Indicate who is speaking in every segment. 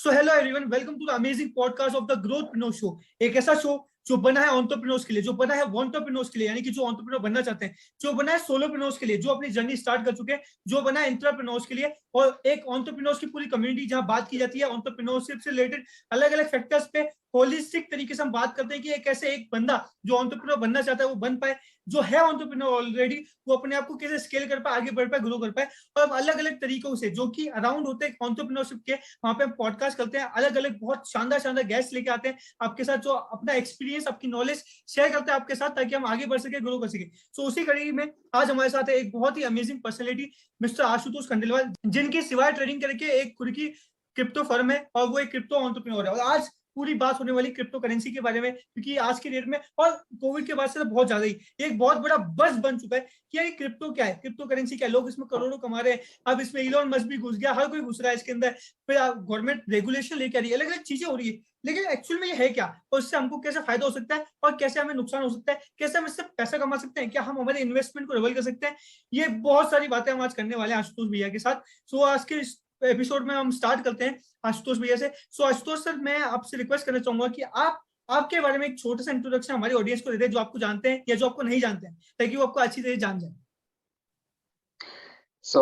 Speaker 1: So hello everyone, welcome to the amazing podcast of the growthpreneur show. एक ऐसा show जो बना है एंटरप्रेन्योर्स के लिए, जो बना है वांटरप्रेन्योर्स के लिए, यानी कि जो एंटरप्रेन्योर बनना चाहते हैं, जो बना है सोलोप्रेन्योर्स के लिए, जो अपनी जर्नी स्टार्ट कर चुके हैं, जो बना है एंटरप्रेन्योर्स के लिए, और एक एंटरप्रेन्योर्स की पूरी कम्युनिटी जहां बात की जाती है एंटरप्रेन्योरशिप से रिलेटेड अलग अलग फैक्टर्स पे होलिस्टिक तरीके से हम बात करते हैं कि एक ऐसे एक बंदा जो एंटरप्रेन्योर बनना चाहता है वो बन पाए, जो है एंटरप्रेन्योर ऑलरेडी वो अपने आप को कैसे स्केल कर पाए, आगे बढ़ पाए, ग्रो कर पाए। और अलग अलग तरीकों से जो कि अराउंड होते हैं एंटरप्रेन्योरशिप के, वहां पे हम पॉडकास्ट करते हैं, अलग अलग बहुत शानदार शानदार गेस्ट लेके आते हैं आपके साथ, जो अपना एक्सपीरियंस, आपकी नॉलेज शेयर करते हैं आपके साथ, ताकि हम आगे बढ़ सके, ग्रो कर सके। सो उसी कड़ी में आज हमारे साथ है एक बहुत ही amazing personality, mister Ashutosh Khandelwal, जिनकी सिवाय ट्रेडिंग करके एक खुद की क्रिप्टो फर्म है और वो एक क्रिप्टो एंटरप्रेन्योर है। और आज पूरी बात होने वाली क्रिप्टो करेंसी के बारे में, क्योंकि आज के डेट में और कोविड के बाद से तो बहुत ज्यादा ही एक बहुत बड़ा बस बन चुका है कि ये क्रिप्टो क्या है, क्रिप्टो करेंसी क्या है। लोग इसमें करोड़ों कमा रहे हैं, अब इसमें इलोन मस्क भी घुस गया, हर कोई घुस रहा है इसके अंदर। फिर गवर्नमेंट रेगुलेशन लेके आ रही है, अलग अलग चीजें हो रही है, लेकिन एक्चुअल में ये है क्या, और इससे हमको कैसे फायदा हो सकता है और कैसे हमें नुकसान हो सकता है, कैसे हम इससे पैसा कमा सकते हैं, क्या हम हमारे इन्वेस्टमेंट को रिवल कर सकते हैं। ये बहुत सारी बातें हम आज करने वाले हैं आशुतोष भैया के साथ। सो आज के एपिसोड में हम स्टार्ट करते हैं आशुतोष भैया से। सो आशुतोष सर, मैं आपसे रिक्वेस्ट करना चाहूंगा कि आप आपके बारे में एक छोटा सा इंट्रोडक्शन हमारी ऑडियंस को दे दें, जो आपको जानते हैं या जो आपको नहीं जानते हैं, ताकि वो आपको अच्छी तरह जान जाए।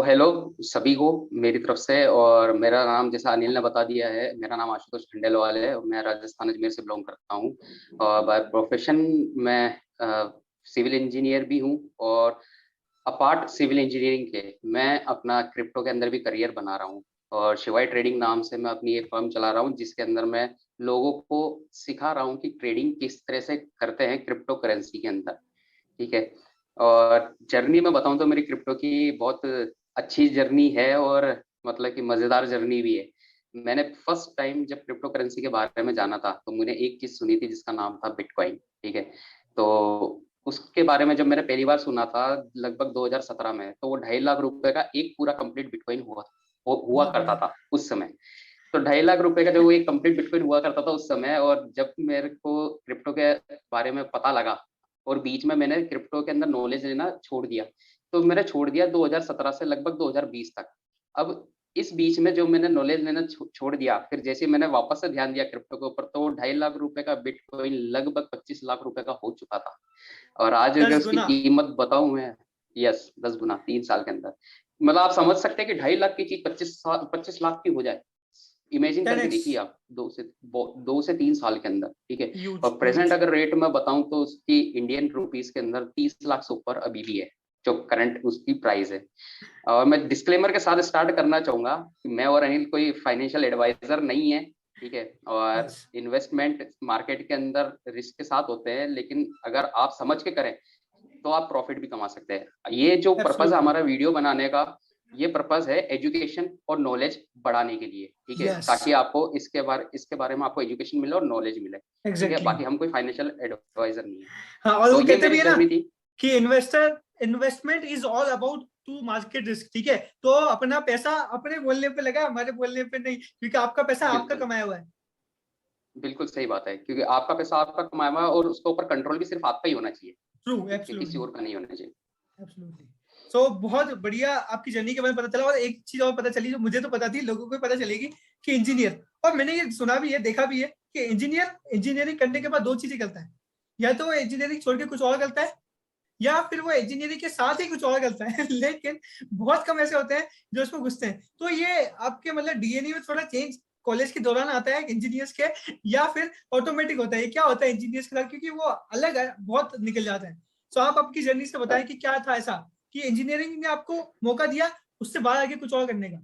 Speaker 2: हेलो सभी को मेरी तरफ से। और मेरा नाम, जैसा अनिल ने बता दिया है, मेरा नाम आशुतोष खंडेलवाल है और मैं राजस्थान अजमेर से बिलोंग करता हूँ। और बाय प्रोफेशन मैं सिविल इंजीनियर भी हूँ, और अपार्ट सिविल इंजीनियरिंग के मैं अपना क्रिप्टो के अंदर भी करियर बना रहा हूँ। और शिवाय ट्रेडिंग नाम से मैं अपनी एक फर्म चला रहा हूँ, जिसके अंदर मैं लोगों को सिखा रहा हूँ कि ट्रेडिंग किस तरह से करते हैं क्रिप्टो करेंसी के अंदर। ठीक है। और जर्नी में बताऊं तो मेरी क्रिप्टो की बहुत अच्छी जर्नी है, और मतलब कि मजेदार जर्नी भी है। मैंने फर्स्ट टाइम जब क्रिप्टो करेंसी के बारे में जाना था, तो मैंने एक चीज सुनी थी जिसका नाम था बिटकॉइन। ठीक है। तो उसके बारे में जब मैंने पहली बार सुना था लगभग 2017 में, तो वो 2.5 लाख रुपए का एक पूरा कंप्लीट बिटकॉइन हुआ
Speaker 1: बहुत
Speaker 2: करता
Speaker 1: बढ़िया।
Speaker 2: था उस समय। तो 2.5 लाख रुपए का जो एक कंप्लीट बिटकॉइन हुआ करता था उस समय, और जब मेरे को क्रिप्टो के बारे में पता लगा और बीच में मैंने क्रिप्टो के अंदर नॉलेज लेना छोड़ दिया, तो मैंने छोड़ दिया 2017 से लगभग 2020 तक। अब इस बीच में जो मैंने नॉलेज लेना छोड़ दिया, फिर जैसे मैंने वापस से ध्यान दिया क्रिप्टो के ऊपर, तो 2.5 लाख रुपए का बिटकॉइन लगभग 25 लाख रुपए का हो चुका था। और आज अगर
Speaker 1: 10
Speaker 2: उसकी
Speaker 1: गुना।
Speaker 2: कीमत बताऊं मैं, यस 10 गुना 3 साल के अंदर। मतलब आप समझ सकते हैं कि 2.5 लाख की चीज 25 लाख की हो जाए। इमेजिन करके
Speaker 1: 10x।
Speaker 2: देखिए आप, 2 से 3 साल के अंदर। ठीक है।
Speaker 1: ह्यूज
Speaker 2: और प्रेजेंट
Speaker 1: ह्यूज।
Speaker 2: अगर रेट में बताऊं तो उसकी इंडियन रुपीस के अंदर 30 लाख से ऊपर अभी भी है, जो करंट उसकी प्राइस है। और मैं डिस्क्लेमर के साथ स्टार्ट करना चाहूंगा कि मैं और अनिल कोई फाइनेंशियल एडवाइजर नहीं है। ठीक है। और
Speaker 1: यस।
Speaker 2: इन्वेस्टमेंट मार्केट के अंदर रिस्क के साथ होते हैं, लेकिन अगर आप समझ के करें तो आप प्रॉफिट भी कमा सकते हैं। ये जो पर्पज है
Speaker 1: एब्सोल्युटली।
Speaker 2: हमारा वीडियो बनाने का, ये पर्पज है एजुकेशन और नॉलेज बढ़ाने के लिए। ठीक है।
Speaker 1: यस।
Speaker 2: ताकि आपको इसके बारे में आपको एजुकेशन मिले और नॉलेज मिले। ठीक है।
Speaker 1: एग्जैक्टली।
Speaker 2: बाकी हम कोई फाइनेंशियल एडवाइजर नहीं है।
Speaker 1: हाँ, और
Speaker 2: तो
Speaker 1: वो
Speaker 2: ये
Speaker 1: कहते भी
Speaker 2: मेरी
Speaker 1: है ना
Speaker 2: जर्नी थी।
Speaker 1: कि investment is all about to market risk. ठीक है, तो अपना पैसा अपने बोलने पे लगा, हमारे बोलने पे नहीं, क्योंकि आपका पैसा आपका
Speaker 2: बिल्कुल,
Speaker 1: कमाया हुआ है।
Speaker 2: बिल्कुल सही बात है, क्योंकि आपका पैसा आपका कमाया हुआ है, और उसके ऊपर कंट्रोल भी सिर्फ आपका ही होना चाहिए।
Speaker 1: ट्रू,
Speaker 2: ठीक है। किसी
Speaker 1: एब्सोल्युटली।
Speaker 2: और का नहीं होना चाहिए।
Speaker 1: एब्सोल्युटली। सो बहुत बढ़िया आपकी जर्नी के बारे में पता चला, और एक चीज और पता चली जो मुझे तो पता थी, लोगों को भी पता चलेगी कि इंजीनियर, और मैंने ये सुना भी है, देखा भी है कि इंजीनियरिंग करने के बाद दो चीजें करता है, या तो वो इंजीनियरिंग छोड़ के कुछ और करता है, या फिर वो इंजीनियरिंग के साथ ही कुछ और करता है। लेकिन बहुत कम ऐसे होते हैं जो इसमें घुसते हैं। तो ये आपके मतलब डीएनए में थोड़ा चेंज कॉलेज के दौरान आता है इंजीनियर्स के, या फिर ऑटोमेटिक होता है, ये क्या होता है इंजीनियर्स के साथ, क्योंकि वो अलग है, बहुत निकल जाते हैं। तो आप आपकी जर्नी से बताएं कि क्या था ऐसा कि इंजीनियरिंग ने आपको मौका दिया उससे बाहर आगे कुछ और करने का।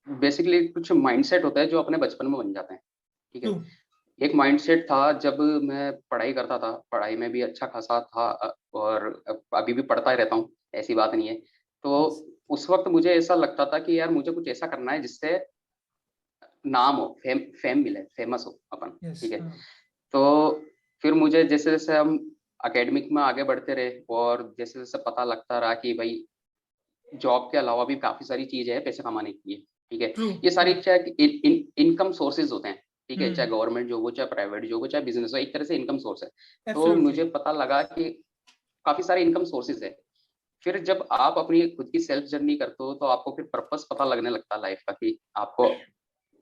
Speaker 2: बेसिकली कुछ माइंडसेट होता है जो अपने बचपन में बन जाते हैं। ठीक
Speaker 1: ट्रू।
Speaker 2: है। एक माइंडसेट था जब मैं पढ़ाई करता था, पढ़ाई में भी अच्छा खासा था, और अभी भी पढ़ता ही रहता हूँ, ऐसी बात नहीं है। तो
Speaker 1: यस।
Speaker 2: उस वक्त मुझे ऐसा लगता था कि यार मुझे कुछ ऐसा करना है जिससे नाम हो, फेम मिले, फेमस हो अपन।
Speaker 1: यस।
Speaker 2: ठीक है।
Speaker 1: हाँ।
Speaker 2: तो फिर मुझे जैसे जैसे हम एकेडमिक में आगे बढ़ते रहे, और जैसे जैसे पता लगता रहा कि भाई जॉब के अलावा भी काफी सारी चीजें हैं पैसे कमाने के लिए। ठीक है।
Speaker 1: ट्रू।
Speaker 2: ये
Speaker 1: ट्रू।
Speaker 2: सारी चाहे इनकम सोर्सेज होते हैं। ठीक है। चाहे
Speaker 1: हम्म।
Speaker 2: गवर्नमेंट जॉब हो, चाहे प्राइवेट जॉब हो, चाहे बिजनेस हो, एक तरह से इनकम सोर्स है। तो
Speaker 1: एब्सोल्युटली।
Speaker 2: मुझे पता लगा कि काफी सारे इनकम सोर्सेज है। फिर जब आप अपनी खुद की सेल्फ जर्नी करते हो तो आपको फिर पर्पस पता लगने लगता है लाइफ का, कि आपको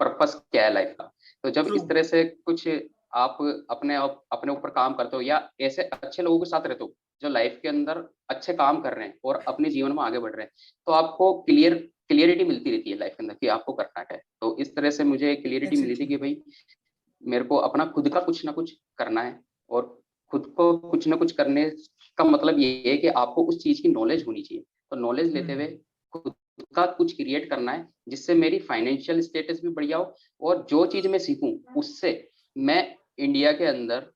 Speaker 2: पर्पस क्या है लाइफ का। तो जब
Speaker 1: ट्रू।
Speaker 2: इस तरह से कुछ आप अपने ऊपर काम करते हो, या ऐसे अच्छे लोगों के साथ रहते हो जो लाइफ के अंदर अच्छे काम कर रहे हैं और अपने जीवन में आगे बढ़ रहे हैं, तो आपको क्लियरिटी मिलती रहती है लाइफ के अंदर कि आपको करना क्या है। तो इस तरह से मुझे क्लियरिटी मिली थी
Speaker 1: एग्जैक्टली।
Speaker 2: कि भाई मेरे को अपना खुद का कुछ ना कुछ करना है, और खुद को कुछ ना कुछ करने का मतलब ये है कि आपको उस चीज की नॉलेज होनी चाहिए। तो नॉलेज लेते हुए खुद का कुछ क्रिएट करना है, जिससे मेरी फाइनेंशियल स्टेटस भी बढ़िया हो, और जो चीज मैं सीखूं उससे मैं इंडिया के अंदर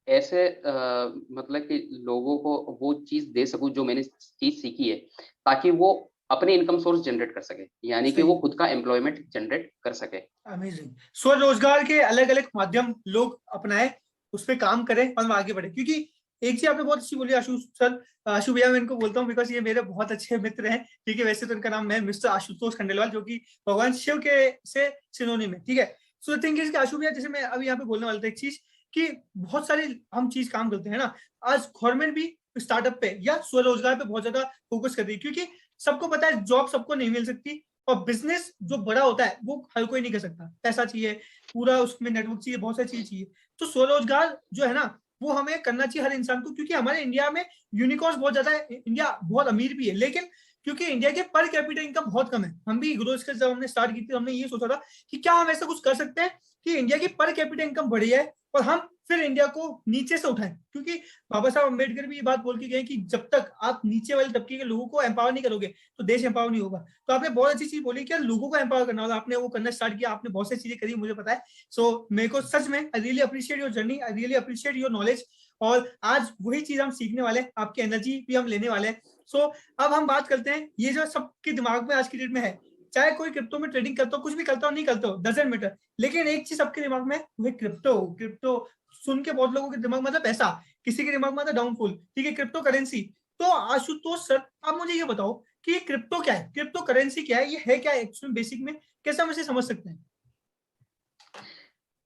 Speaker 2: ऐसे मतलब कि लोगों को वो चीज दे सकूं जो मैंने चीज सीखी है, ताकि वो अपने इनकम सोर्स जनरेट कर सके, यानी कि वो
Speaker 1: सही।
Speaker 2: खुद का एम्प्लॉयमेंट जनरेट कर सके।
Speaker 1: अमेजिंग। स्वरोजगार के अलग अलग माध्यम लोग अपनाए, उस पर काम करें और आगे बढ़े। क्योंकि एक चीज आपने बहुत अच्छी बोली आशु सर, आशु भैया मैं इनको बोलता हूँ बिकॉज ये मेरे बहुत अच्छे मित्र हैं। ठीक है, वैसे तो इनका नाम है मिस्टर आशुतोष खंडेलवाल, जो कि भगवान शिव के से सिनोनिम है। ठीक है। सो द थिंग इज कि आशु भैया, जैसे मैं अभी यहाँ पे बोलने वाला था एक चीज, कि बहुत सारे हम चीज काम करते हैं ना, आज गवर्नमेंट भी स्टार्टअप पे या स्वरोजगार पे बहुत ज्यादा फोकस कर रही है। क्योंकि सबको पता है जॉब सबको नहीं मिल सकती, और बिजनेस जो बड़ा होता है वो हर कोई नहीं कर सकता। पैसा चाहिए, पूरा उसमें नेटवर्क चाहिए, बहुत सारी चीजें चाहिए। तो स्वरोजगार जो है ना, वो हमें करना चाहिए हर इंसान को। क्योंकि हमारे इंडिया में यूनिकॉर्न्स बहुत ज्यादा है, इंडिया बहुत अमीर भी है, लेकिन क्योंकि इंडिया के पर कैपिटल इनकम बहुत कम है। हम भी ग्रोथ स्किल्स जब हमने स्टार्ट की थी, हमने ये सोचा था कि क्या हम ऐसा कुछ कर सकते हैं कि इंडिया की पर कैपिटल इनकम बढ़ी है और हम फिर इंडिया को नीचे से उठाएं। क्योंकि बाबा साहब अम्बेडकर भी ये बात बोल के गए कि जब तक आप नीचे वाले तबके के लोगों को एम्पावर नहीं करोगे तो देश एम्पावर नहीं होगा। तो आपने बहुत अच्छी चीज बोली कि लोगों को एम्पावर करना होगा, आपने वो करना स्टार्ट किया, आपने बहुत सी चीजें करी, मुझे पता है। सो मेरे को सच में I really appreciate your journey, I really appreciate your knowledge. और आज वही चीज हम सीखने वाले हैं, आपकी एनर्जी भी हम लेने वाले हैं। सो अब हम बात करते हैं, ये जो सबके दिमाग में आज की डेट में है, चाहे कोई क्रिप्टो में ट्रेडिंग करता हो, कुछ भी करता हो, नहीं करता हो, डजंट मैटर, लेकिन एक चीज सबके दिमाग में वो क्रिप्टो। क्रिप्टो सुन के बहुत लोगों के दिमाग में आता पैसा, किसी के दिमाग में आता डाउनफॉल। ठीक है, क्रिप्टो करेंसी। तो आशुतोष सर, आप मुझे ये बताओ कि ये क्रिप्टो क्या है, क्रिप्टो करेंसी क्या है, ये है क्या एक्चुअली बेसिक में, कैसे हम इसे समझ सकते हैं?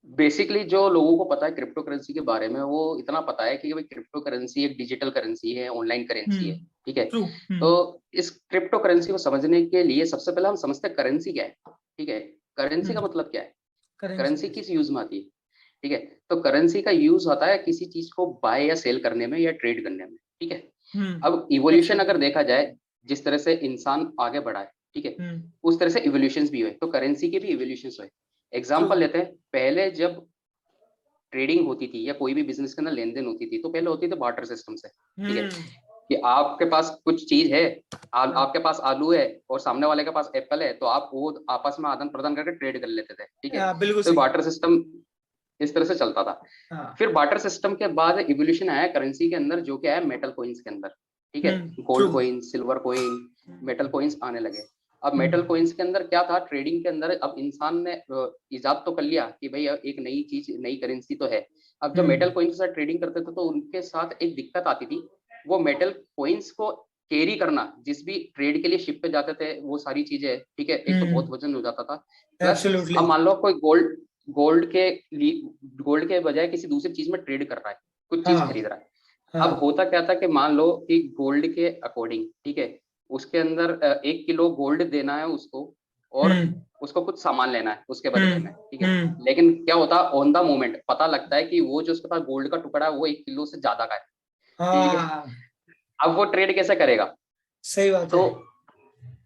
Speaker 2: बेसिकली जो लोगों को पता है क्रिप्टो करेंसी के बारे में, वो इतना पता है कि भाई क्रिप्टो करेंसी एक डिजिटल करेंसी है, ऑनलाइन करेंसी है। ठीक है।
Speaker 1: ट्रू।
Speaker 2: तो इस क्रिप्टो करेंसी को समझने के लिए सबसे पहले हम समझते हैं करेंसी क्या है। ठीक है। करेंसी का मतलब क्या है,
Speaker 1: करेंसी।
Speaker 2: करेंसी किस यूज में आती है। ठीक है। तो करेंसी का यूज होता है किसी चीज को बाय या सेल करने में या ट्रेड करने में। ठीक है। अब इवोल्यूशन अगर देखा जाए, जिस तरह से इंसान आगे बढ़ा है, ठीक है, उस तरह से इवोल्यूशन भी हुए, तो करेंसी के भी इवोल्यूशन हुए।
Speaker 1: ट्रू।
Speaker 2: एग्जाम्पल लेते हैं, पहले जब ट्रेडिंग होती थी या कोई भी बिजनेस के अंदर लेन देन होती थी, तो पहले होती थी बार्टर सिस्टम से। ठीक है। कि आपके पास कुछ चीज है, आपके पास आलू है और सामने वाले के पास एप्पल है, तो आप वो आपस में आदान प्रदान करके ट्रेड कर लेते थे। ठीक है।
Speaker 1: बिल्कुल
Speaker 2: तो
Speaker 1: सही।
Speaker 2: बार्टर सिस्टम इस तरह से चलता था।
Speaker 1: हाँ।
Speaker 2: फिर बार्टर सिस्टम के बाद इवोल्यूशन आया करेंसी के अंदर, जो क्या है मेटल कॉइन्स के अंदर। ठीक है।
Speaker 1: True.
Speaker 2: Gold coin, silver coin, metal coins आने लगे। अब मेटल कॉइन्स के अंदर क्या था, ट्रेडिंग के अंदर अब इंसान ने इजाद तो कर लिया कि भाई एक नई चीज, नई करेंसी तो है। अब जब मेटल कॉइन्स के साथ ट्रेडिंग करते थे तो उनके साथ एक दिक्कत आती थी, वो मेटल कॉइन्स को कैरी करना, जिस भी ट्रेड के लिए शिप पे जाते थे वो सारी चीजें। ठीक है। एक तो बहुत वजन हो जाता था, प्लस
Speaker 1: एब्सोल्युटली।
Speaker 2: अब मान लो कोई गोल्ड के बजाय किसी दूसरी चीज में ट्रेड कर रहा है, कुछ चीज
Speaker 1: हाँ।
Speaker 2: खरीद रहा है। अब
Speaker 1: हाँ।
Speaker 2: होता क्या था कि मान लो कि गोल्ड के अकॉर्डिंग, ठीक है, उसके अंदर 1 किलो गोल्ड देना है उसको, और उसको कुछ सामान लेना है उसके बदले में। ठीक है। लेकिन क्या होता, ऑन द मोमेंट पता लगता है कि वो जो उसके पास गोल्ड का टुकड़ा है वो 1 किलो से ज्यादा का है। ठीक है।
Speaker 1: हाँ।
Speaker 2: अब वो ट्रेड कैसे करेगा।
Speaker 1: सही बात
Speaker 2: तो
Speaker 1: है।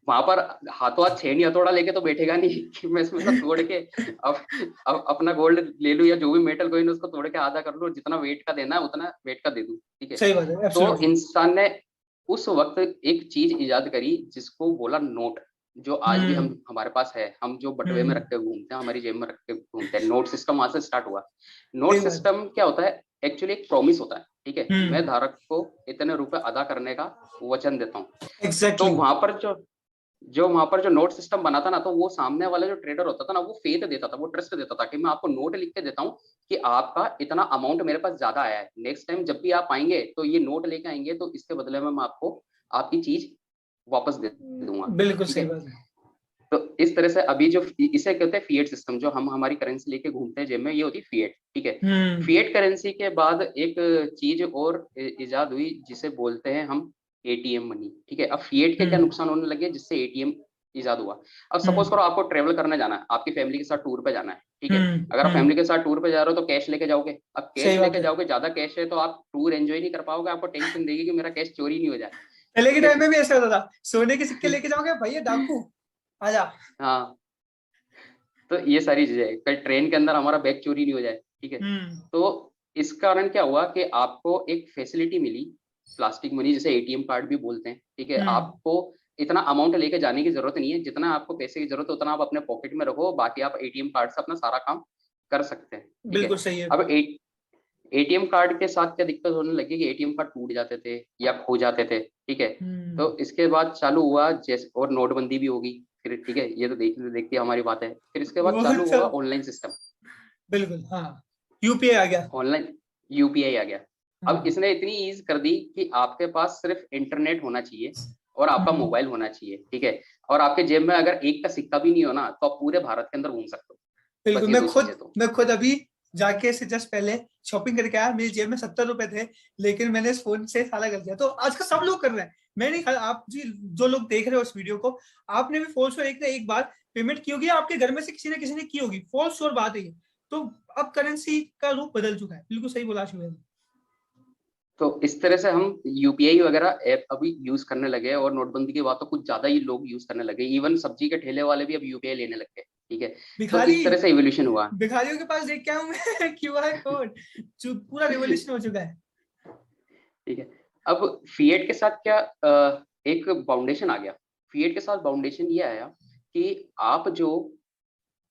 Speaker 2: वहां पर हाथों हाथ छेनी हथौड़ा लेके तो बैठेगा नहीं कि मैं इसमें से तोड़ के अब अपना गोल्ड ले लूं, या जो भी मेटल कोइन उसको तोड़ के आधा कर लूं, जितना वेट का देना है उतना वेट का दे दूं। ठीक है।
Speaker 1: सही बात है।
Speaker 2: तो
Speaker 1: एब्सोल्युटली।
Speaker 2: इंसान ने उस वक्त एक चीज इजाद करी जिसको बोला नोट, जो आज भी हम हमारे पास है, हम जो बटुए में रख के घूमते हैं, हमारी जेब में रख के घूमते हैं। नोट सिस्टम वहां से स्टार्ट हुआ। नोट
Speaker 1: सही बात।
Speaker 2: सिस्टम क्या होता है, एक्चुअली एक प्रॉमिस होता है। ठीक है। मैं धारक को इतने रुपए अदा करने का वचन देता हूँ। तो
Speaker 1: एग्जैक्टली।
Speaker 2: वहां पर जो नोट सिस्टम बना था ना, तो वो सामने वाला जो ट्रेडर होता था ना, वो फेथ देता था, वो ट्रस्ट देता था कि मैं आपको नोट लिख के देता हूँ कि आपका इतना अमाउंट मेरे पास ज्यादा आया है, नेक्स्ट टाइम जब भी आप आएंगे तो ये नोट लेके आएंगे, तो इसके बदले में मैं आपको आपकी चीज वापस दे दूंगा।
Speaker 1: बिल्कुल
Speaker 2: ठीक
Speaker 1: सही
Speaker 2: है।
Speaker 1: बात है।
Speaker 2: तो इस तरह से अभी जो इसे कहते हैं फिएट सिस्टम, जो हम हमारी करेंसी लेके घूमते हैं जेब में, ये होती है फिएट। ठीक है। फिएट करेंसी के बाद एक चीज और इजाद हुई जिसे बोलते हैं हम एटीएम मनी, ठीक है। अब फिएट के क्या नुकसान होने लगे जिससे एटीएम इजाद हुआ। अब सपोज करो आपको ट्रेवल करने जाना है, आपकी फैमिली के साथ टूर पे जाना है, ठीक है। अगर आप फैमिली के साथ टूर पे जा रहे हो तो कैश लेके जाओगे। अब
Speaker 1: सही
Speaker 2: कैश
Speaker 1: बात
Speaker 2: लेके
Speaker 1: है।
Speaker 2: जाओगे, ज्यादा कैश है तो आप टूर एंजॉय नहीं कर पाओगे, आपको टेंशन देगी कि मेरा कैश चोरी नहीं हो जाए।
Speaker 1: पहले के
Speaker 2: ठीक
Speaker 1: टाइम में भी ऐसा होता था, सोने के सिक्के
Speaker 2: है।
Speaker 1: लेके जाओगे भैया डाकू आजा।
Speaker 2: हाँ, तो ये सारी चीजें हैं। कहीं ट्रेन के अंदर हमारा बैग चोरी नहीं हो जाए, ठीक है।
Speaker 1: हम्म
Speaker 2: तो इस कारण क्या हुआ कि आपको एक फैसिलिटी मिली, प्लास्टिक मनी जिसे एटीएम कार्ड भी बोलते हैं, ठीक है।
Speaker 1: हम्म
Speaker 2: आपको इतना अमाउंट लेके जाने की जरूरत नहीं है, जितना आपको पैसे की जरूरत है उतना आप अपने पॉकेट में रखो, बाकी आप एटीएम कार्ड से अपना सारा काम कर सकते हैं, ठीक है।
Speaker 1: बिल्कुल सही है।
Speaker 2: अब एटीएम कार्ड के साथ क्या दिक्कत होने लगी कि एटीएम कार्ड टूट जाते थे या खो जाते थे, ठीक है।
Speaker 1: हम्म
Speaker 2: तो इसके बाद चालू हुआ जैसे, और नोटबंदी भी होगी फिर, ठीक है। ये तो देखती हमारी बात है। फिर इसके बाद
Speaker 1: वो
Speaker 2: चालू
Speaker 1: तो
Speaker 2: हुआ ऑनलाइन सिस्टम,
Speaker 1: बिल्कुल हाँ, यूपीआई आ गया।
Speaker 2: ऑनलाइन यूपीआई आ गया। अब
Speaker 1: हाँ
Speaker 2: इसने इतनी ईज कर दी कि आपके पास सिर्फ इंटरनेट होना चाहिए और आपका
Speaker 1: हम्म,
Speaker 2: मोबाइल होना चाहिए, ठीक है। और आपके जेब में अगर एक का सिक्का भी नहीं हो ना तो आप पूरे भारत के अंदर घूम सकते हो।
Speaker 1: बिल्कुल।
Speaker 2: बस ये
Speaker 1: मैं
Speaker 2: दो
Speaker 1: खुद
Speaker 2: चीजें तो।
Speaker 1: मैं खुद अभी जाके से जस्ट पहले शॉपिंग करके आया, मेरी जेब में 70 रुपए थे, लेकिन मैंने इस फोन से सारा कर दिया। तो आजकल सब लोग कर रहे हैं, मैं नहीं आप जी जो लोग देख रहे हो इस वीडियो को, आपने भी फॉर श्योर एक ना एक बार पेमेंट की होगी, आपके घर में से किसी ने की होगी, फॉर श्योर बात है ये। तो अब करेंसी का रूप बदल चुका है, बिल्कुल सही बोला शुभ।
Speaker 2: तो इस तरह से हम यूपीआई वगैरह ऐप अभी यूज करने लगे हैं, और नोटबंदी के बाद तो कुछ ज्यादा ही लोग यूज करने लगे। इवन सब्जी के ठेले वाले भी अब यूपीआई लेने लग गए, ठीक है। तो
Speaker 1: भिखारी,
Speaker 2: इस तरह से इवोल्यूशन हुआ,
Speaker 1: भिखारियों के पास देख के आऊं मैं क्यूआर कोड, जो पूरा रिवॉल्यूशन हो चुका है।
Speaker 2: ठीक है। अब फिएट के साथ क्या एक बाउंडेशन आ गया। फिएट के साथ बाउंडेशन ये आया कि आप जो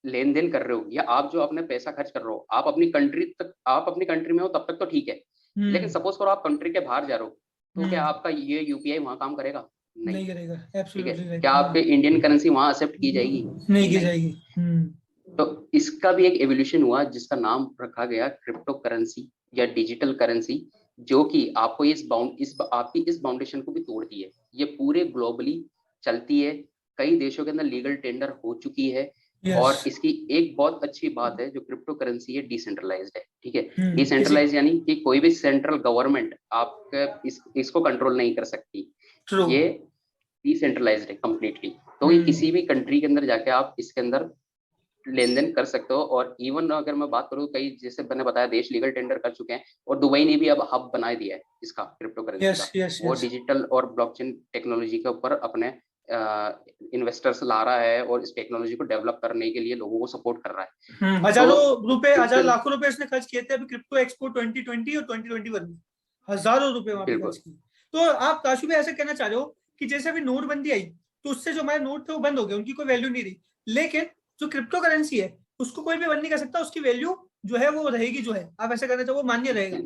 Speaker 2: लेन देन कर रहे हो या आप जो अपने पैसा खर्च कर रहे हो, आप अपनी कंट्री तक, आप अपनी कंट्री में हो तब तक तो ठीक है। लेकिन
Speaker 1: हम्म
Speaker 2: सपोज करो आप कंट्री के बाहर जा रहे हो, तो क्या
Speaker 1: हम्म
Speaker 2: आपका ये यूपीआई वहां काम करेगा? नहीं।
Speaker 1: नहीं करेगा,
Speaker 2: ठीक है।
Speaker 1: Absolutely right.
Speaker 2: क्या आपके इंडियन करेंसी वहां एक्सेप्ट की जाएगी?
Speaker 1: नहीं की
Speaker 2: नहीं।
Speaker 1: जाएगी।
Speaker 2: तो इसका भी एक एवोल्यूशन हुआ जिसका नाम रखा गया क्रिप्टो करेंसी या डिजिटल करेंसी, जो कि आपको आपकी इस बाउंडेशन को भी तोड़ती है। ये पूरे ग्लोबली चलती है, कई देशों के अंदर लीगल टेंडर हो चुकी है।
Speaker 1: यस।
Speaker 2: और इसकी एक बहुत अच्छी बात है, जो क्रिप्टो करेंसी है डिसेंट्रलाइज्ड है, ठीक है।
Speaker 1: किसी
Speaker 2: डिसेंट्रलाइज यानी कि कोई भी सेंट्रल गवर्नमेंट आपके इसको कंट्रोल नहीं कर सकती।
Speaker 1: ट्रू।
Speaker 2: ये डिसेंट्रलाइज्ड है कंप्लीटली। तो ये
Speaker 1: हम्म
Speaker 2: किसी भी कंट्री के अंदर जाके आप इसके अंदर लेन देन कर सकते हो। और इवन अगर मैं बात करूँ, कई जैसे मैंने बताया देश लीगल टेंडर कर चुके हैं, और दुबई ने भी अब हब बना दिया है इसका, क्रिप्टो करेंसी
Speaker 1: यस
Speaker 2: का।
Speaker 1: यस
Speaker 2: वो
Speaker 1: यस।
Speaker 2: डिजिटल और ब्लॉकचेन टेक्नोलॉजी के ऊपर अपने इन्वेस्टर्स ला रहा है, और इस टेक्नोलॉजी को डेवलप करने के लिए लोगों को सपोर्ट कर रहा है। तो
Speaker 1: हजारों रुपए, हजार
Speaker 2: इससे
Speaker 1: लाखों रुपए उसने खर्च किए थे अभी क्रिप्टो एक्सपो 2020 और 2021 में, हजारों रुपए वहां पे खर्च
Speaker 2: बिल्कुल
Speaker 1: किए। तो आप काशू भी ऐसे कहना चाह रहे हो कि जैसे अभी नोटबंदी आई, तो उससे जो हमारे नोट थे वो बंद हो गए, उनकी कोई वैल्यू नहीं रही, लेकिन जो क्रिप्टो करेंसी है उसको कोई भी बंद नहीं कर सकता, उसकी वैल्यू जो है वो रहेगी, जो है आप ऐसा कहना चाहो वो मान्य रहेगा।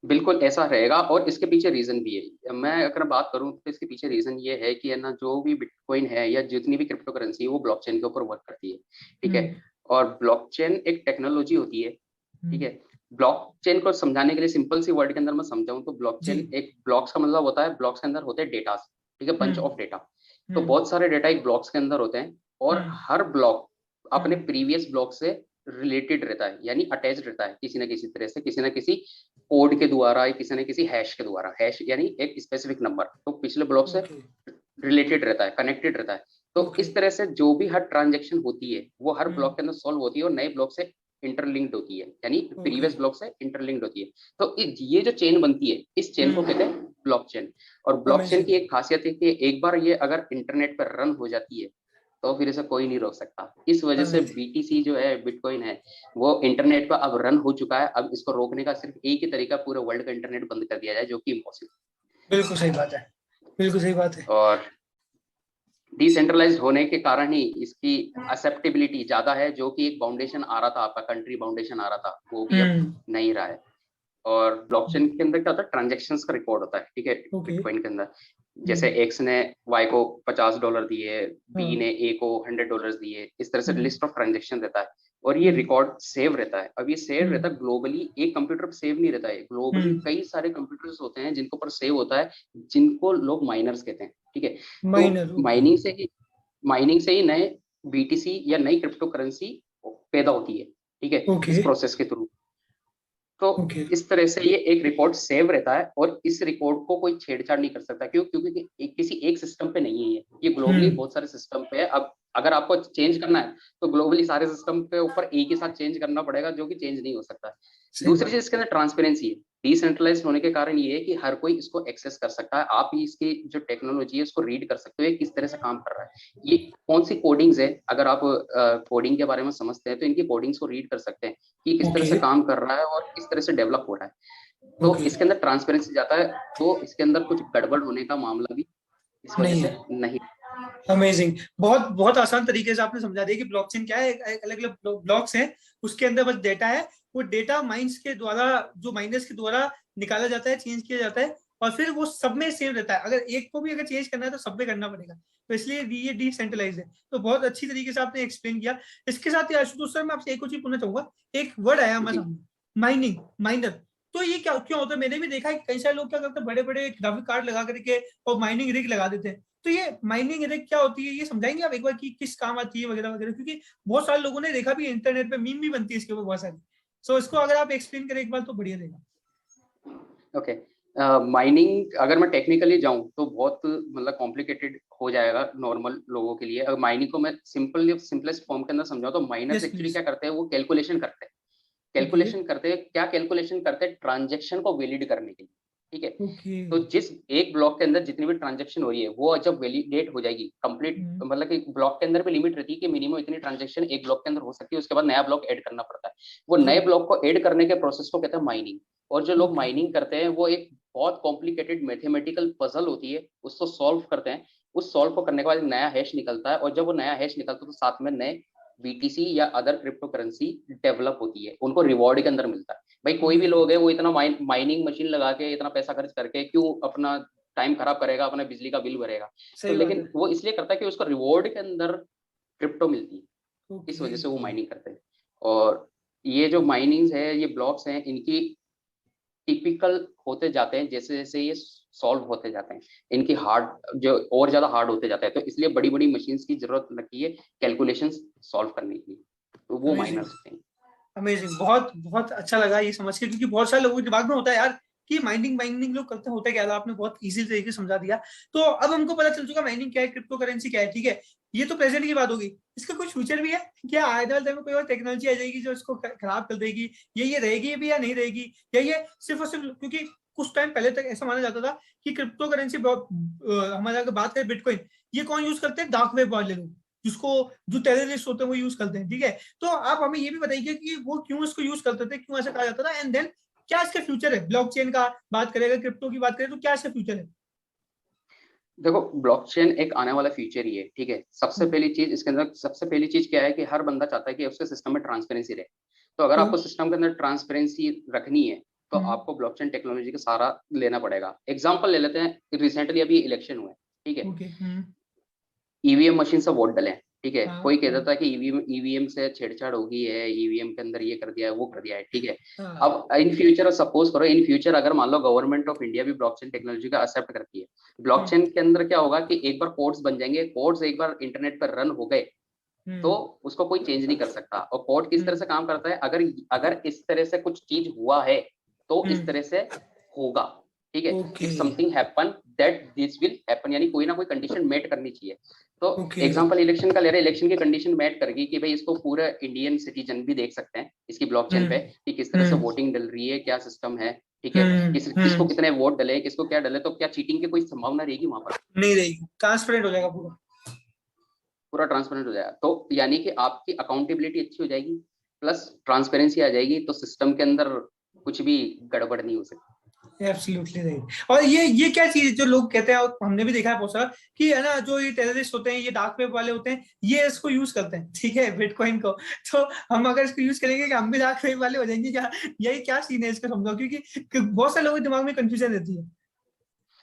Speaker 2: बिल्कुल ऐसा रहेगा। और इसके पीछे रीजन भी है, मैं अगर बात करूं तो इसके पीछे रीजन ये है कि है ना, जो भी बिटकॉइन है या जितनी भी क्रिप्टो करेंसी है वो ब्लॉकचेन के ऊपर वर्क करती है, ठीक है।
Speaker 1: हम्म
Speaker 2: और ब्लॉकचेन एक टेक्नोलॉजी होती है, ठीक
Speaker 1: हम्म,
Speaker 2: है। ब्लॉकचेन को समझाने के लिए सिंपल सी वर्ड के अंदर मैं समझाऊं तो
Speaker 1: जी।
Speaker 2: ब्लॉकचेन, एक ब्लॉक्स का मतलब होता है, ब्लॉक्स के अंदर होते हैं डेटा, ठीक है, बंच
Speaker 1: हम्म
Speaker 2: ऑफ डेटा। तो
Speaker 1: हम्म
Speaker 2: बहुत सारे डेटा एक ब्लॉक्स के अंदर होते हैं, और
Speaker 1: हम्म
Speaker 2: हर ब्लॉक अपने
Speaker 1: हम्म
Speaker 2: प्रीवियस ब्लॉक से रिलेटेड रहता है, यानी अटैच रहता है किसी ना किसी तरह से, किसी ना किसी कोड के द्वारा या किसी न किसी हैश के द्वारा। हैश यानी एक स्पेसिफिक नंबर, तो पिछले ब्लॉक से
Speaker 1: ओके
Speaker 2: रिलेटेड रहता है, कनेक्टेड रहता है। तो
Speaker 1: ओके।
Speaker 2: इस तरह से जो भी हर ट्रांजेक्शन होती है वो हर
Speaker 1: हम्म
Speaker 2: ब्लॉक के अंदर सॉल्व होती है, और नए ब्लॉक से इंटरलिंक्ड होती है, यानी
Speaker 1: ओके।
Speaker 2: प्रीवियस ब्लॉक से इंटरलिंक्ड होती है। तो ये जो चेन बनती है, इस चेन को कहते हैं ब्लॉकचेन। और ब्लॉकचेन की
Speaker 1: अमेजिंग।
Speaker 2: एक खासियत है कि एक बार ये अगर इंटरनेट पर रन हो जाती है तो फिर इसे कोई नहीं रोक सकता। इस वजह से
Speaker 1: अमेजिंग।
Speaker 2: बीटीसी जो है, बिटकॉइन है, वो इंटरनेट पर अब रन हो चुका है। अब इसको रोकने का सिर्फ एक ही तरीका, पूरे वर्ल्ड का इंटरनेट बंद कर दिया जाए, जो कि इम्पॉसिबल।
Speaker 1: बिल्कुल सही बात है, बिल्कुल सही बात है।
Speaker 2: और डिसेंट्रलाइज्ड होने के कारण ही इसकी एक्सेप्टेबिलिटी ज्यादा है। जो कि एक बाउंडेशन आ रहा था, आपका कंट्री बाउंडेशन आ रहा था, वो भी अब
Speaker 1: हम्म
Speaker 2: नहीं रहा है। और ब्लॉकचेन के अंदर क्या होता है, ट्रांजेक्शन्स का रिकॉर्ड होता है, ठीक है।
Speaker 1: ओके।
Speaker 2: बिटकॉइन के अंदर जैसे
Speaker 1: हम्म
Speaker 2: एक्स ने वाई को $50 दिए, बी
Speaker 1: हाँ
Speaker 2: ने ए को $100 दिए, इस तरह से
Speaker 1: हम्म
Speaker 2: लिस्ट ऑफ ट्रांजेक्शन रहता है। और ये
Speaker 1: हम्म
Speaker 2: रिकॉर्ड सेव रहता है। अब ये सेव रहता
Speaker 1: हम्म
Speaker 2: है ग्लोबली, एक कंप्यूटर पर सेव नहीं रहता है, ग्लोबली
Speaker 1: हम्म
Speaker 2: कई सारे कंप्यूटर्स होते हैं जिनको पर सेव होता है, जिनको लोग माइनर्स कहते हैं, ठीक है। तो
Speaker 1: माइनर ओके।
Speaker 2: माइनिंग से ही नए बीटीसी या नई क्रिप्टो करेंसी पैदा होती है, ठीक है,
Speaker 1: ओके।
Speaker 2: इस प्रोसेस के थ्रू। तो
Speaker 1: ओके।
Speaker 2: इस तरह से ये एक रिकॉर्ड सेव रहता है और इस रिकॉर्ड को कोई छेड़छाड़ नहीं कर सकता। क्यों? क्योंकि किसी एक सिस्टम पे नहीं है ये ग्लोबली
Speaker 1: हम्म।
Speaker 2: बहुत सारे सिस्टम पे है। अब अगर आपको चेंज करना है तो ग्लोबली सारे सिस्टम पे ऊपर एक ही साथ चेंज करना पड़ेगा, जो कि चेंज नहीं हो सकता।
Speaker 1: सही
Speaker 2: दूसरी
Speaker 1: बात।
Speaker 2: चीज इसके अंदर ट्रांसपेरेंसी है। डिसेंट्रलाइज्ड होने के कारण ये है कि हर कोई इसको एक्सेस कर सकता है। आप ही इसकी जो टेक्नोलॉजी है उसको रीड कर सकते हो, ये किस तरह से काम कर रहा है, ये कौन सी कोडिंग्स है। अगर आप कोडिंग के बारे में समझते हैं तो इनकी कोडिंग्स को रीड कर सकते हैं कि किस तरह
Speaker 1: ओके।
Speaker 2: से काम कर रहा है और किस तरह से डेवलप हो रहा है। तो
Speaker 1: ओके।
Speaker 2: इसके अंदर ट्रांसपेरेंसी जाता है, तो इसके अंदर कुछ गड़बड़ होने का मामला भी इस वजह
Speaker 1: नहीं
Speaker 2: से
Speaker 1: है।
Speaker 2: नहीं।
Speaker 1: अमेजिंग। बहुत बहुत आसान तरीके से आपने समझा दिया कि ब्लॉकचेन क्या है। अलग अलग ब्लॉक्स हैं, उसके अंदर बस डेटा है। वो डेटा माइंस के द्वारा, जो माइनर्स के द्वारा निकाला जाता है, चेंज किया जाता है, और फिर वो सब में सेम रहता है। अगर एक को भी अगर चेंज करना है तो सब में करना पड़ेगा। तो इसलिए ये डिसेंट्रलाइज है। तो बहुत अच्छी तरीके से आपने एक्सप्लेन किया। इसके साथ ही आशुतोष सर, मैं आपसे एक और चीज पूछना चाहूंगा। एक वर्ड आया हमारे
Speaker 2: जी
Speaker 1: सामने, माइनिंग, माइनर। तो ये क्या क्यों होता है? मैंने भी देखा है कई सारे लोग क्या करते हैं, बड़े बड़े ग्राफिक कार्ड लगा करके और माइनिंग रिग लगा देते हैं। तो ये माइनिंग रिग क्या होती है, ये समझाएंगे आप एक बार कि किस काम आती है वगैरह वगैरह? क्योंकि बहुत सारे लोगों ने देखा भी, इंटरनेट पे मीम भी बनती है इसके ऊपर बहुत सारी। सो इसको अगर आप एक्सप्लेन करें एक बार तो बढ़िया रहेगा।
Speaker 2: ओके। माइनिंग अगर मैं टेक्निकली जाऊं तो बहुत मतलब कॉम्प्लिकेटेड हो जाएगा नॉर्मल लोगों के लिए। अगर माइनिंग को मैं सिंपलेस्ट फॉर्म के अंदर समझाऊं तो माइनर्स
Speaker 1: यस
Speaker 2: एक्चुअली
Speaker 1: प्लीज।
Speaker 2: क्या करते हैं, वो कैलकुलेशन करते हैं।
Speaker 1: ओके।
Speaker 2: कैलकुलेशन करते हैं क्या? कैलकुलेशन करते हैं ट्रांजेक्शन को वैलिड करने के लिए। ठीक है।
Speaker 1: ओके।
Speaker 2: तो जिस एक ब्लॉक के अंदर जितनी भी ट्रांजेक्शन हो रही है वो जब वैलिडेट हो जाएगी कंप्लीट, मतलब कि ब्लॉक के अंदर भी लिमिट रहती है कि मिनिमम इतनी ट्रांजेक्शन एक ब्लॉक के अंदर हो सकती है, उसके बाद नया ब्लॉक ऐड करना पड़ता है। वो नए
Speaker 1: राइट।
Speaker 2: ब्लॉक को ऐड करने के प्रोसेस को कहते हैं माइनिंग। और जो लोग
Speaker 1: ओके।
Speaker 2: माइनिंग करते हैं वो एक बहुत कॉम्प्लिकेटेड मैथमेटिकल पजल होती है, उसको सॉल्व करते हैं। उस सॉल्व को करने के बाद एक नया हैश निकलता है, और जब वो नया हैश निकलता है तो साथ में नए बीटीसी या अदर क्रिप्टो करेंसी डेवलप होती है, उनको रिवॉर्ड के अंदर मिलता है। भाई कोई भी लोग है वो इतना माइनिंग मशीन लगा के इतना पैसा खर्च करके क्यों अपना टाइम खराब करेगा, अपना बिजली का बिल भरेगा? तो
Speaker 1: सही बात है।
Speaker 2: लेकिन वो इसलिए करता है कि उसको रिवॉर्ड के अंदर क्रिप्टो मिलती है, इस
Speaker 1: ओके।
Speaker 2: वजह से वो माइनिंग करते हैं। और ये जो माइनिंग्स है, ये ब्लॉक्स हैं, इनकी टिपिकल होते जाते हैं जैसे जैसे ये सॉल्व होते जाते हैं, इनकी हार्ड जो और ज्यादा हार्ड होते जाते हैं। तो इसलिए बड़ी बड़ी मशीन्स की जरूरत लगती है कैलकुलेशंस सॉल्व करने के लिए, तो वो
Speaker 1: अमेजिंग।
Speaker 2: माइनर्स हैं।
Speaker 1: अमेजिंग। बहुत बहुत अच्छा लगा ये समझ के, क्योंकि बहुत सारे लोगों के दिमाग में होता है यार कि माइनिंग माइनिंग लोग करते होता है क्या था। आपने बहुत इजी तरीके से समझा दिया। तो अब हमको पता चल चुका माइनिंग क्या है, क्रिप्टो करेंसी क्या है, ठीक है। ये तो प्रेजेंट की बात होगी। इसका कुछ फ्यूचर भी है क्या? आने वाले टाइम में कोई और टेक्नोलॉजी आ जाएगी जो इसको खराब कर देगी? ये रहेगी भी या नहीं रहेगी? या ये सिर्फ और सिर्फ, क्योंकि कुछ टाइम पहले तक ऐसा माना जाता था कि क्रिप्टो करेंसी, हमारे अगर बात करें बिटकॉइन, ये कौन यूज करते हैं? डार्क वेब वाले लोग, जिसको जो टेररिस्ट होते हैं वो यूज करते हैं, ठीक है। तो आप हमें ये भी बताइए कि वो क्यों इसको यूज करते थे, क्यों ऐसा कहा जाता था, एंड देन क्या इसका फ्यूचर है? ब्लॉकचेन का बात करें, क्रिप्टो की बात करें, तो क्या इसका फ्यूचर है?
Speaker 2: देखो ब्लॉकचेन एक आने वाला फ्यूचर ही है, ठीक है। सबसे पहली चीज इसके अंदर, सबसे पहली चीज क्या है कि हर बंदा चाहता है कि उसके सिस्टम में ट्रांसपेरेंसी रहे। तो अगर
Speaker 1: ट्रू।
Speaker 2: आपको सिस्टम के अंदर ट्रांसपेरेंसी रखनी है तो आपको ब्लॉकचेन टेक्नोलॉजी का सहारा लेना पड़ेगा। एग्जाम्पल ले लेते हैं, रिसेंटली अभी इलेक्शन हुए, ठीक है।
Speaker 1: ओके।
Speaker 2: ईवीएम मशीन से वोट डले, ठीक है।
Speaker 1: हाँ
Speaker 2: कोई कहता
Speaker 1: हाँ
Speaker 2: था कि ईवीएम से छेड़छाड़ हो गई है, ईवीएम के अंदर ये कर दिया है, वो कर दिया है, ठीक है।
Speaker 1: हाँ।
Speaker 2: अब इन फ्यूचर सपोज करो, इन फ्यूचर अगर मान लो गवर्नमेंट ऑफ इंडिया भी ब्लॉकचेन टेक्नोलॉजी का एक्सेप्ट करती है,
Speaker 1: हम्म।
Speaker 2: ब्लॉकचेन के अंदर क्या होगा कि एक बार कोड्स बन जाएंगे, कोड्स एक बार इंटरनेट पर रन हो गए तो
Speaker 1: हम्म।
Speaker 2: उसको कोई चेंज नहीं कर सकता। और कोड किस तरह
Speaker 1: हम्म।
Speaker 2: से काम करता है, अगर अगर इस तरह से कुछ चीज हुआ है तो इस
Speaker 1: हम्म।
Speaker 2: तरह से होगा, ठीक है।
Speaker 1: Okay.
Speaker 2: If something happen that this will happen, यानी कोई ना कोई कंडीशन मेट करनी चाहिए। तो
Speaker 1: ओके।
Speaker 2: एग्जांपल इलेक्शन का ले रहे हैं, इलेक्शन की कंडीशन मेट करगी कि भाई इसको पूरे इंडियन सिटीजन भी देख सकते हैं इसकी ब्लॉकचेन पे
Speaker 1: हम्म।
Speaker 2: कि किस तरह से
Speaker 1: हम्म।
Speaker 2: वोटिंग डल रही है, क्या सिस्टम है, ठीक है। किसको कितने वोट डले, किसको क्या डले, तो क्या चीटिंग की कोई संभावना रहेगी वहां पर?
Speaker 1: नहीं रहेगी, ट्रांसपेरेंट हो जाएगा पूरा।
Speaker 2: पूरा ट्रांसपेरेंट हो जाएगा, तो यानी कि आपकी अकाउंटेबिलिटी अच्छी हो जाएगी, प्लस ट्रांसपेरेंसी आ जाएगी, तो सिस्टम के अंदर कुछ भी गड़बड़ नहीं हो सकती।
Speaker 1: Absolutely right. और ये क्या चीज है जो लोग कहते हैं, और हमने भी देखा है बहुत सारा, कि है ना, जो ये टेररिस्ट होते हैं, ये डार्क वेब वाले होते हैं, ये इसको यूज करते हैं, ठीक है, बिटकॉइन को। तो हम अगर इसको यूज करेंगे कि हम भी डार्क वेब वाले हो जाएंगे क्या? यही क्या सीन है इसका, समझाओ, क्योंकि बहुत सारे लोगों के दिमाग में कंफ्यूजन रहती है।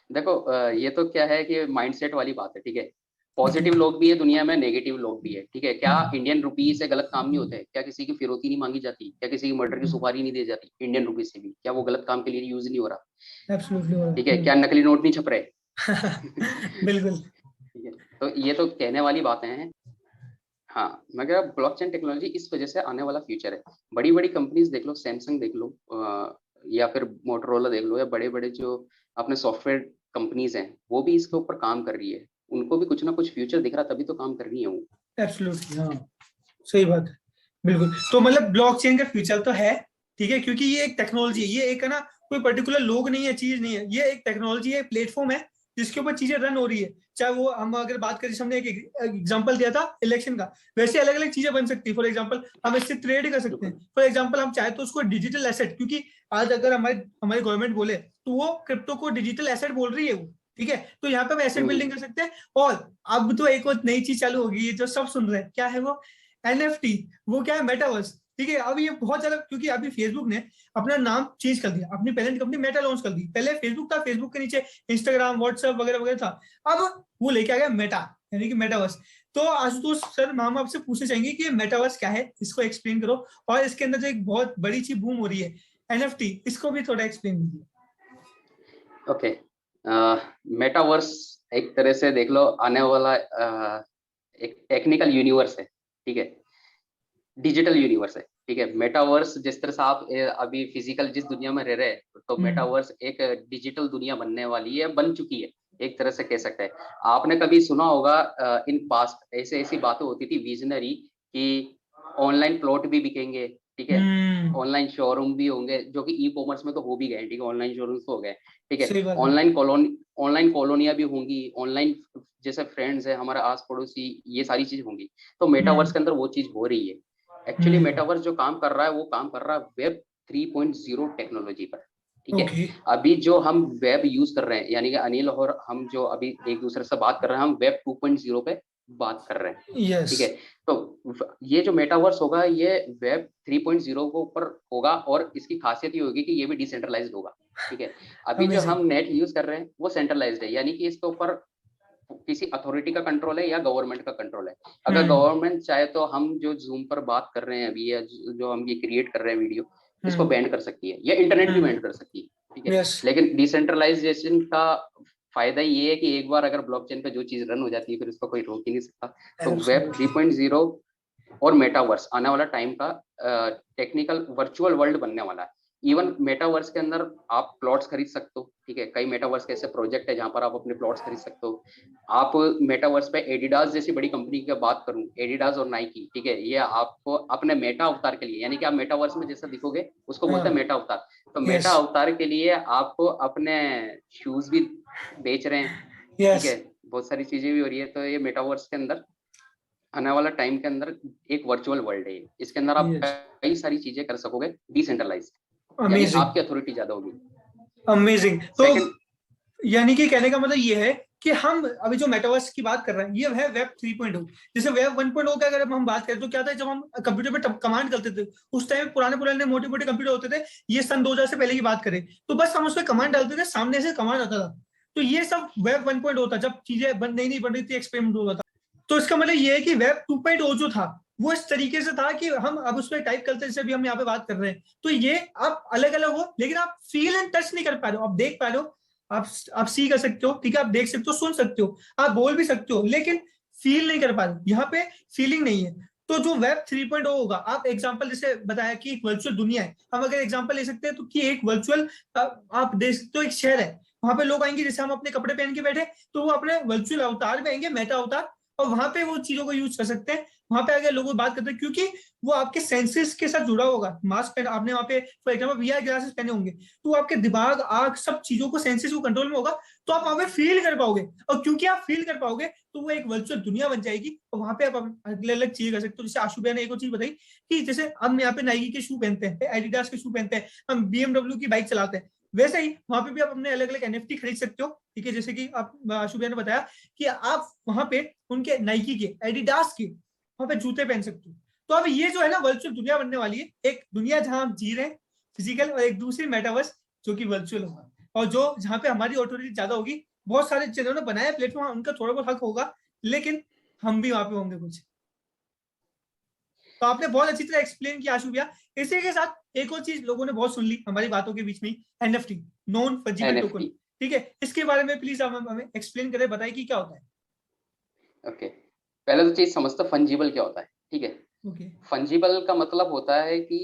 Speaker 2: देखो ये तो क्या है कि माइंडसेट वाली बात है, ठीक है।
Speaker 1: ओके।
Speaker 2: पॉजिटिव लोग भी है दुनिया में, नेगेटिव लोग भी है, ठीक है। क्या
Speaker 1: हम्म।
Speaker 2: इंडियन रुपी से गलत काम नहीं होते? क्या किसी की फिरौती नहीं मांगी जाती? क्या किसी की मर्डर की सुपारी नहीं दी जाती इंडियन रुपी से भी? क्या वो गलत काम के लिए यूज नहीं हो रहा? ठीक है।
Speaker 1: एब्सोल्युटली।
Speaker 2: क्या नकली नोट नहीं छप रहे?
Speaker 1: बिल्कुल।
Speaker 2: ठीक है। तो ये तो कहने वाली बातें हैं। हाँ, मैं कह रहा ब्लॉकचेन टेक्नोलॉजी इस वजह से आने वाला फ्यूचर है। बड़ी-बड़ी कंपनीज देख लो, सैमसंग देख लो, या फिर मोटोरोला देख लो, या बड़े-बड़े जो अपने सॉफ्टवेयर कंपनीज हैं, वो भी इसके ऊपर काम कर रही है। उनको भी कुछ ना कुछ फ्यूचर दिख रहा, तभी तो काम कर रही है वो।
Speaker 1: एब्सोल्युटली, हाँ, सही बात है, बिल्कुल। तो मतलब ब्लॉकचेन का फ्यूचर तो है, ठीक है, क्योंकि ये एक टेक्नोलॉजी है, ये एक है ना, कोई पर्टिकुलर लोग नहीं है, चीज नहीं है, ये एक टेक्नोलॉजी है, प्लेटफॉर्म है जिसके ऊपर चीजें रन हो रही है। चाहे वो हम अगर बात करें, जैसे हमने एक एग्जांपल दिया था इलेक्शन का, वैसे अलग अलग चीजें बन सकती है। फॉर एग्जांपल हम इससे ट्रेड कर सकते हैं। फॉर एग्जांपल हम चाहे तो उसको डिजिटल एसेट, क्योंकि आज अगर हमारी हमारी गवर्नमेंट बोले तो वो क्रिप्टो को डिजिटल एसेट बोल रही है वो, ठीक है, तो यहाँ पे हम एसेट बिल्डिंग कर सकते हैं। और अब तो एक और नई चीज चालू होगी जो सब सुन रहे हैं, क्या है वो? एनएफटी। वो क्या है? मेटावर्स, ठीक है। अब ये बहुत ज्यादा, क्योंकि अभी फेसबुक ने अपना नाम चेंज कर दिया, अपनी पेरेंट कंपनी मेटा लॉन्च कर दी। पहले फेसबुक था, फेसबुक के नीचे इंस्टाग्राम, व्हाट्सएप वगैरह वगैरह था। अब वो लेके आ गया मेटा, यानी कि मेटावर्स। तो आशुतोष सर, हम आपसे पूछना चाहेंगे कि मेटावर्स क्या है, इसको एक्सप्लेन करो। और इसके अंदर जो एक बहुत बड़ी चीज बूम हो रही है, एनएफटी, इसको भी थोड़ा एक्सप्लेन कीजिए।
Speaker 2: ओके, मेटावर्स एक तरह से देख लो आने वाला एक टेक्निकल यूनिवर्स है, ठीक है, डिजिटल यूनिवर्स है, ठीक है। मेटावर्स जिस तरह से आप अभी फिजिकल जिस दुनिया में रह रहे हैं, तो मेटावर्स एक डिजिटल दुनिया बनने वाली है, बन चुकी है, एक तरह से कह सकते हैं। आपने कभी सुना होगा इन पास्ट ऐसे ऐसी बातें होती थी विजनरी कि ऑनलाइन प्लॉट भी बिकेंगे, ठीक है, ऑनलाइन शोरूम भी होंगे, जो कि ई कॉमर्स में तो हो भी गए, ठीक है, ऑनलाइन शोरूम तो हो गए, ठीक
Speaker 1: सही
Speaker 2: है,
Speaker 1: बात है।
Speaker 2: ऑनलाइन कॉलोनियां भी होंगी, ऑनलाइन जैसे फ्रेंड्स है हमारे आस पड़ोसी, ये सारी चीज होंगी। तो मेटावर्स के अंदर वो चीज हो रही है। एक्चुअली मेटावर्स जो काम कर रहा है, वो काम कर रहा है वेब 3.0 टेक्नोलॉजी पर, ठीक है।
Speaker 1: ओके।
Speaker 2: अभी जो हम वेब यूज कर रहे हैं, यानी कि अनिल और हम जो अभी एक दूसरे से बात कर रहे हैं, हम वेब 2.0 पे बात कर रहे हैं,
Speaker 1: यस।
Speaker 2: ठीक है। तो ये जो मेटावर्स होगा, ये वेब 3.0 के ऊपर होगा, और इसकी खासियत ये होगी कि ये भी डिसेंट्रलाइज्ड होगा, ठीक है। अभी जो
Speaker 1: अमेजिंग।
Speaker 2: हम नेट यूज कर रहे हैं वो सेंट्रलाइज्ड है, यानी कि इसके ऊपर किसी अथॉरिटी का कंट्रोल है या गवर्नमेंट का कंट्रोल है। अगर गवर्नमेंट चाहे तो हम जो जूम पर बात कर रहे हैं अभी, या जो हम ये क्रिएट कर रहे हैं वीडियो, इसको बैन कर सकती है, या इंटरनेट भी बैन कर सकती है, ठीक है।
Speaker 1: यस।
Speaker 2: लेकिन डिसेंट्रलाइजेशन का फायदा ये है कि एक बार अगर ब्लॉकचेन पे जो चीज रन हो जाती है, फिर उसको कोई रोक ही नहीं सकता। तो वेब 3.0 और मेटावर्स आने वाला टाइम का टेक्निकल वर्चुअल वर्ल्ड बनने वाला है। इवन मेटावर्स के अंदर आप प्लॉट्स खरीद सकते हो, ठीक है। कई मेटावर्स के ऐसे प्रोजेक्ट है जहां पर आप अपने प्लॉट्स खरीद सकते हो। आप मेटावर्स पे एडिडास जैसी बड़ी कंपनी की बात करूं, एडिडास और नाइकी, ठीक है, ये आपको अपने मेटा अवतार के लिए, यानी कि आप मेटावर्स में जैसा दिखोगे उसको बोलते हैं मेटा अवतार। तो मेटा अवतार के लिए आपको अपने शूज भी बेच रहे हैं, ठीक है, बहुत सारी चीजें भी हो रही है। तो ये मेटावर्स के अंदर आने वाला टाइम के अंदर एक वर्चुअल वर्ल्ड है, इसके अंदर आप कई सारी चीजें कर सकोगे डिसेंट्रलाइज, यानी आपकी अथॉरिटी ज्यादा होगी।
Speaker 1: अमेजिंग। तो
Speaker 2: सेकंड,
Speaker 1: यानी कि कहने का मतलब ये है कि हम अभी जो मेटावर्स की बात कर रहे हैं, ये है वेब 3.0। जैसे वेब 1.0 का अगर हम बात करें तो क्या था, जब हम कंप्यूटर पे कमांड करते थे, उस टाइम पुराने पुराने मोटे मोटे कंप्यूटर होते थे, ये सन 2000 से पहले की बात करें, तो बस हम उस पर कमांड डालते थे, सामने से कमांड आता था। तो ये सब वेब 1.0 था, जब चीजें नई नई बन रही थी, एक्सपेरिमेंट हो रहा था। तो इसका मतलब ये है कि वेब 2.0 जो था, वो इस तरीके से था कि हम अब उसमें टाइप करते, जैसे अभी हम यहाँ पे बात कर रहे हैं, तो ये आप अलग अलग हो, लेकिन आप फील एंड टच नहीं कर पा रहे हो। आप देख पा रहे हो, आप सी कर सकते हो, ठीक है, आप देख सकते हो, सुन सकते हो, आप बोल भी सकते हो, लेकिन फील नहीं कर पा रहे हो। यहाँ पे फीलिंग नहीं है। तो जो वेब 3.0 होगा, आप एग्जांपल जैसे बताया कि एक वर्चुअल दुनिया है, हम अगर एग्जांपल ले सकते हैं तो कि एक वर्चुअल, आप देख सकते हो एक शहर है, वहां पे लोग आएंगे, जैसे हम अपने कपड़े पहन के बैठे, तो वो अपने वर्चुअल अवतार में आएंगे, मेटा अवतार, और वहां पे वो चीजों को यूज कर सकते हैं। वहां पे आगे लोगों बात करते हैं, क्योंकि वो आपके सेंसेस के साथ जुड़ा होगा। मास्क पहन आपने वहां पे फॉर एग्जाम्पल वीआर ग्लासेस पहने होंगे, तो आपके दिमाग, आंख, सब चीजों को, सेंसेस को कंट्रोल में होगा, तो आप वहां पे फील कर पाओगे। और क्योंकि आप फील कर पाओगे, तो वो एक वर्चुअल दुनिया बन जाएगी, और वहां पे आप अलग अलग चीजें कर सकते हो। जैसे आशु भैया ने एक और चीज बताई कि जैसे हम यहाँ पे नाइकी के शू पहनते हैं, एडिडास के शू पहनते हैं, हम बीएमडब्ल्यू की बाइक चलाते हैं, वैसे ही वहां पे भी आप अपने अलग अलग एनएफटी खरीद सकते हो, ठीक है। जैसे कि आप आशु भैया ने बताया कि आप वहां पे उनके नाइकी के, एडिडास के वहां पे जूते पहन सकते हो। तो अब ये जो है ना वर्चुअल दुनिया बनने वाली है, एक दुनिया जहां हम जी रहे हैं फिजिकल, और एक दूसरी मेटावर्स जो कि वर्चुअल होगा, और जो जहां पे हमारी ऑथोरिटी ज्यादा होगी। बहुत सारे जिन्होंने बनाया प्लेटफॉर्म, उनका थोड़ा बहुत हक होगा, लेकिन हम भी वहां पे होंगे कुछ। तो आपने बहुत अच्छी तरह एक्सप्लेन किया आशु भैया। इसी के साथ एक और चीज लोगों ने बहुत सुन ली हमारी बातों के बीच में, NFT, non fungible token,
Speaker 2: NFT,
Speaker 1: ठीक है। इसके बारे में प्लीज आप हमें एक्सप्लेन करें, बताइए कि क्या होता है।
Speaker 2: ओके। पहले तो चीज समझते फंजिबल क्या होता है, ठीक है।
Speaker 1: ओके।
Speaker 2: फंजिबल का मतलब होता है कि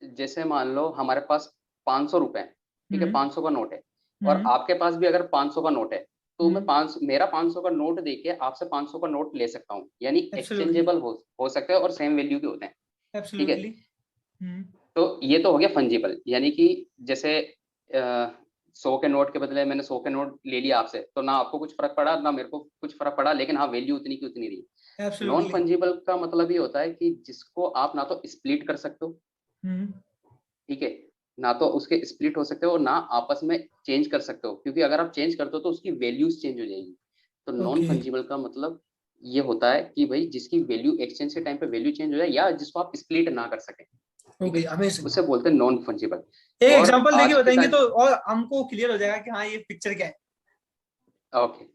Speaker 2: जैसे मान लो हमारे पास 500 रुपए है, ठीक है,
Speaker 1: हम्म
Speaker 2: 500 का नोट है, और
Speaker 1: हम्म
Speaker 2: आपके पास भी अगर 500 का नोट है, तो मैं
Speaker 1: हम्म
Speaker 2: 5 मेरा 500 का नोट देके आपसे 500 का नोट ले सकता हूँ, यानी
Speaker 1: एब्सोल्युटली
Speaker 2: एक्सचेंजेबल हो सकते हैं और सेम वैल्यू के होते हैं, ठीक है।
Speaker 1: एब्सोल्युटली। हम्म
Speaker 2: तो ये तो हो गया फंजिबल, यानी कि जैसे 100 के नोट के बदले मैंने 100 के नोट ले लिया आपसे, तो ना आपको कुछ फर्क पड़ा ना मेरे को कुछ फर्क पड़ा, लेकिन हाँ वैल्यू उतनी की उतनी रही। Non
Speaker 1: absolutely.
Speaker 2: फंजिबल का मतलब ये होता है कि जिसको आप ना तो स्प्लिट कर सकते हो,
Speaker 1: हम्म
Speaker 2: ठीक है, ना तो उसके स्प्लिट हो सकते हो, ना आपस में चेंज कर सकते हो, क्योंकि अगर आप चेंज करते हो तो उसकी वैल्यूज चेंज हो जाएगी। तो नॉन
Speaker 1: ओके
Speaker 2: फंजिबल का मतलब ये होता है कि भाई जिसकी वैल्यू एक्सचेंज के टाइम पे वैल्यू चेंज हो जाए, या जिसको आप स्प्लिट ना कर सकें, ठीक
Speaker 1: ओके
Speaker 2: है,
Speaker 1: अमेजिंग।
Speaker 2: उसे बोलते हैं नॉन फंजिबल।
Speaker 1: एक
Speaker 2: और
Speaker 1: एग्जांपल देके
Speaker 2: आज के
Speaker 1: बताएंगे
Speaker 2: टाइम,
Speaker 1: तो और हमको क्लियर हो जाएगा कि हाँ ये पिक्चर क्या है।
Speaker 2: ओके,